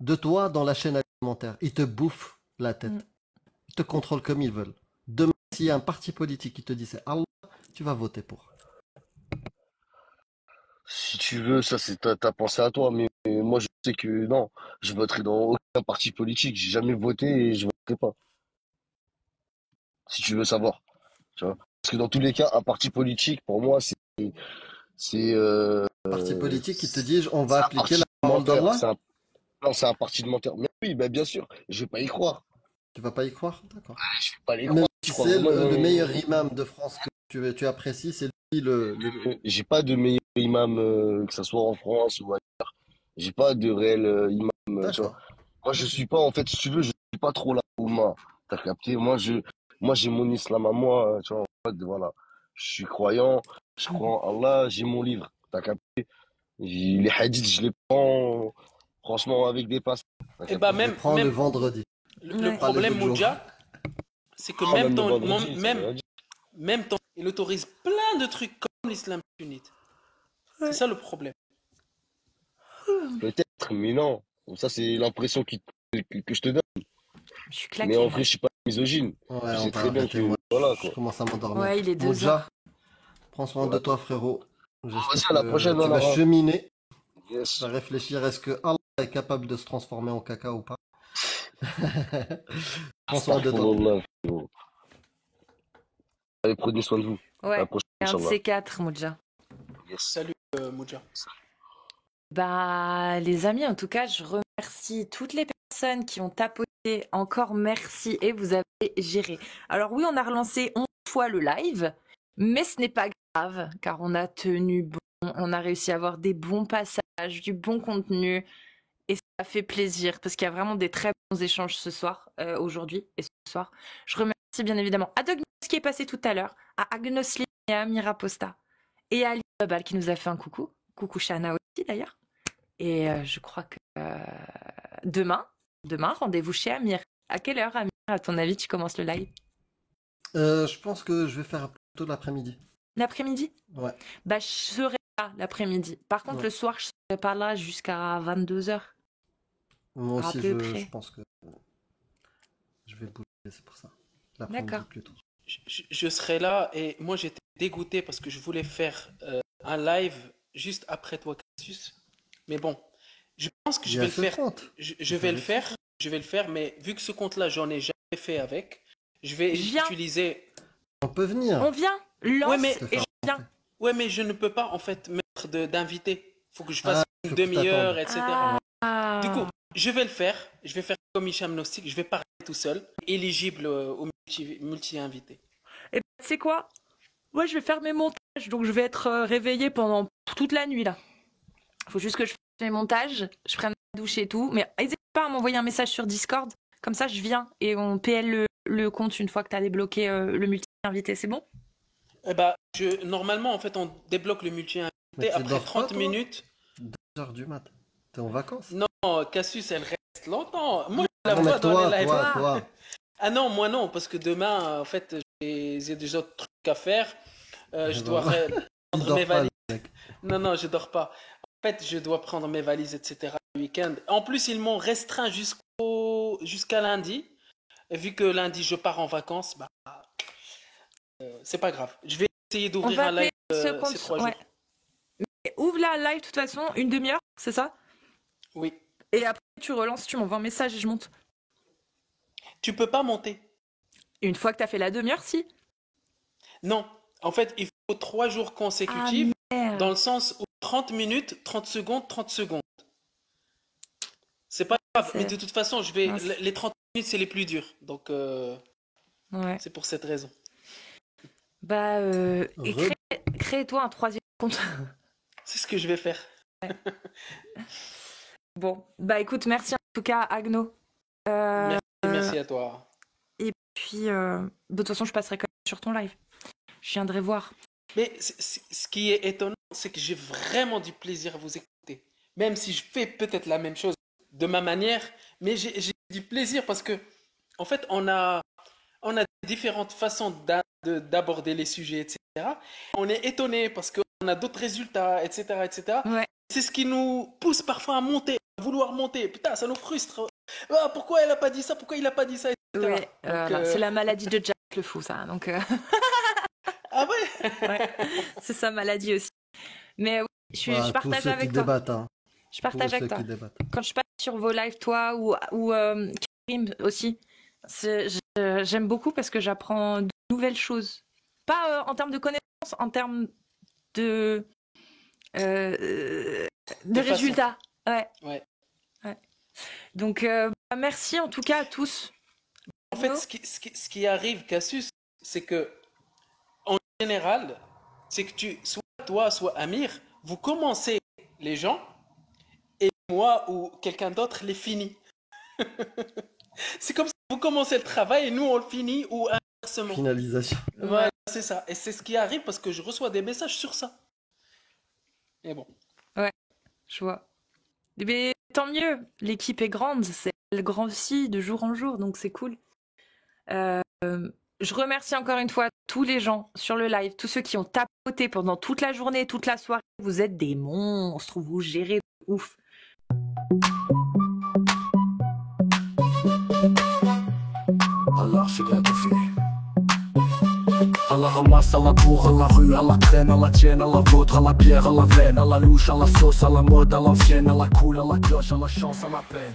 de toi dans la chaîne alimentaire. Ils te bouffent la tête. Ils te contrôlent comme ils veulent. Demain, s'il y a un parti politique qui te dit c'est Allah, tu vas voter pour. Si tu veux, ça c'est t'as pensé à toi, mais moi je sais que non, je voterai dans aucun parti politique. J'ai jamais voté et je voterai pas. Si tu veux savoir, tu vois. Parce que dans tous les cas, un parti politique, pour moi, c'est Parti politique qui te dit on c'est va un appliquer parti la de parole menteur. d'Allah? Non, c'est un parti de menteur. Mais oui, bah, bien sûr, je vais pas y croire. Tu vas pas y croire? D'accord. Je vais pas y Même croire. Je si crois c'est vraiment. le meilleur imam de France que tu apprécies, c'est lui J'ai pas de meilleur imam, que ce soit en France ou ailleurs. J'ai pas de réel imam, tu vois. D'accord. Moi, je suis pas, en fait, si tu veux, je suis pas trop la Oumma. T'as capté? Moi, j'ai mon islam à moi, tu vois. En mode, voilà. Je suis croyant, je crois en Allah, j'ai mon livre. T'as capté? Les hadiths, je les prends, franchement, avec des passes. T'as Et bah capté? Je les prends le vendredi, le Ouais. pas les problème, autres jours. Moudja, c'est que Ah, même le vendredi, ça veut rien dire. même ton, il autorise plein de trucs comme l'islam sunnite. C'est ça le problème. Peut-être, mais non. Ça, c'est l'impression que je te donne. Je suis Mais en claquée. vrai, je suis pas misogyne. Ouais, Je on sais va très bien arrêter. que, Moi, voilà, je quoi. commence à m'endormir. Ouais, il est 2 Moudja, heures. prends soin de Ouais. toi, frérot. Vas-y, J'espère à la que prochaine, tu vas Manara. cheminer. Tu Yes. vas réfléchir, est-ce que Allah est capable de se transformer en caca ou pas? Prends soin de toi. Astaghfirullah, frérot. Allez, prenez soin de vous. À la Ouais, prochaine, un de Inch'Allah. ces quatre, Moudja. Yes. Salut, Moudja. Bah, les amis, en tout cas, je remercie toutes les personnes qui ont tapoté. Encore merci et vous avez géré. Alors oui, on a relancé 11 fois le live, mais ce n'est pas grave car on a tenu bon, on a réussi à avoir des bons passages, du bon contenu et ça fait plaisir parce qu'il y a vraiment des très bons échanges ce soir, aujourd'hui et ce soir. Je remercie bien évidemment à Douglas qui est passé tout à l'heure, à Agnosli et à Miraposta et à Ali Babal qui nous a fait un coucou. Coucou Shana aussi d'ailleurs. Et je crois que demain, rendez-vous chez Amir. À quelle heure, Amir, à ton avis, tu commences le live? Je pense que je vais faire plutôt l'après-midi. L'après-midi? Ouais. Bah, je serai là l'après-midi. Par contre, Ouais. le soir, je serai pas là jusqu'à 22h. Moi À aussi, peu je près. pense que je vais bouger, c'est pour ça. L'après-midi D'accord. plutôt. Je serai là et moi j'étais dégoûté parce que je voulais faire un live juste après toi, Cassius. Mais bon, je pense que Il je y vais a le ce faire. compte. Je vais le faire. Je vais le faire, mais vu que ce compte-là, j'en ai jamais fait avec, je vais Viens. utiliser. On peut venir. On vient, lance Ouais, mais, Te et faire je viens. ouais, mais je ne peux pas en fait mettre d'invité. Faut que je fasse il une faut que demi-heure, t'attendes. etc. Ah. Du coup, je vais le faire. Je vais faire comme Hicham Gnostic. Je vais parler tout seul, éligible au multi-invité. Et tu sais quoi? Moi, je vais faire mes montages, donc je vais être réveillée pendant toute la nuit là. Faut juste que je fasse mes montages, je prenne ma douche et tout. Mais n'hésite pas à m'envoyer un message sur Discord. Comme ça, je viens et on PL le compte une fois que tu as débloqué le multi-invité. C'est bon? Eh bah, normalement, en fait, on débloque le Mais multi-invité tu après dors 30 pas, toi? minutes. 2h du mat. T'es en vacances? Non, Cassius, elle reste longtemps. Moi, je la Non, mais vois dans les lives. toi. Ah non, moi non, parce que demain, en fait, j'ai des autres trucs à faire. Je dois Voilà. Il prendre dort mes pas, valises. le mec. Non, je dors pas. En fait, je dois prendre mes valises, etc. le week-end. En plus, ils m'ont restreint jusqu'à lundi. Et vu que lundi, je pars en vacances, bah, c'est pas grave. Je vais essayer On d'ouvrir va un live appeler ce ces compte. 3 Ouais. jours. Et ouvre la live de toute façon, une demi-heure, c'est ça? Oui. Et après, tu relances, tu m'envoies un message et je monte. Tu peux pas monter. Une fois que tu as fait la demi-heure, si? Non. En fait, il faut 3 jours consécutifs, Ah merde. dans le sens où 30 minutes, 30 secondes, 30 secondes. C'est pas grave, mais de toute façon, Mince. les 30 minutes, c'est les plus durs. Donc, Ouais. c'est pour cette raison. Bah, et Re- crée-toi un troisième compte. C'est ce que je vais faire. Bon, bah écoute, merci en tout cas, Agno. Merci à toi. Et puis, de toute façon, je passerai quand même sur ton live. Je viendrai voir. Mais ce qui est étonnant, c'est que j'ai vraiment du plaisir à vous écouter. Même si je fais peut-être la même chose de ma manière, mais j'ai du plaisir parce que, en fait, on a différentes façons d'aborder les sujets, etc. On est étonné parce qu'on a d'autres résultats, etc., etc. Ouais. C'est ce qui nous pousse parfois à monter, à vouloir monter. Putain, ça nous frustre. Ah, pourquoi elle a pas dit ça? Pourquoi il a pas dit ça, etc. Ouais, Donc, voilà, c'est la maladie de Jack le fou, ça. Donc, Ah ouais? ouais, c'est sa maladie aussi. Mais oui, je Voilà, tous partage ceux qui avec toi. débattent, hein. Je partage Tous avec ceux toi. qui débattent. Quand je passe sur vos lives, toi ou Karim aussi, j'aime beaucoup parce que j'apprends de nouvelles choses. Pas en termes de connaissances, en termes de résultats. Ouais. Donc, merci en tout cas à tous. En fait, ce qui arrive, Cassius, c'est que, en général, c'est que soit toi, soit Amir, vous commencez les gens, et moi ou quelqu'un d'autre les finit. C'est comme si vous commencez le travail et nous on le finit, ou inversement. Finalisation. Voilà, c'est ça. Et c'est ce qui arrive parce que je reçois des messages sur ça. Et bon. Ouais, je vois. Mais tant mieux, l'équipe est grande, elle grandit de jour en jour, donc c'est cool. Je remercie encore une fois tous les gens sur le live, tous ceux qui ont tapoté pendant toute la journée, toute la soirée. Vous êtes des monstres, vous gérez de ouf. À la ramasse, à la tour, à la rue, à la traîne, à la tienne, à la vôtre, à la bière, à la veine, à la louche, à la sauce, à la mode, à l'ancienne, à la cool, à la cloche, à la chance, à la peine.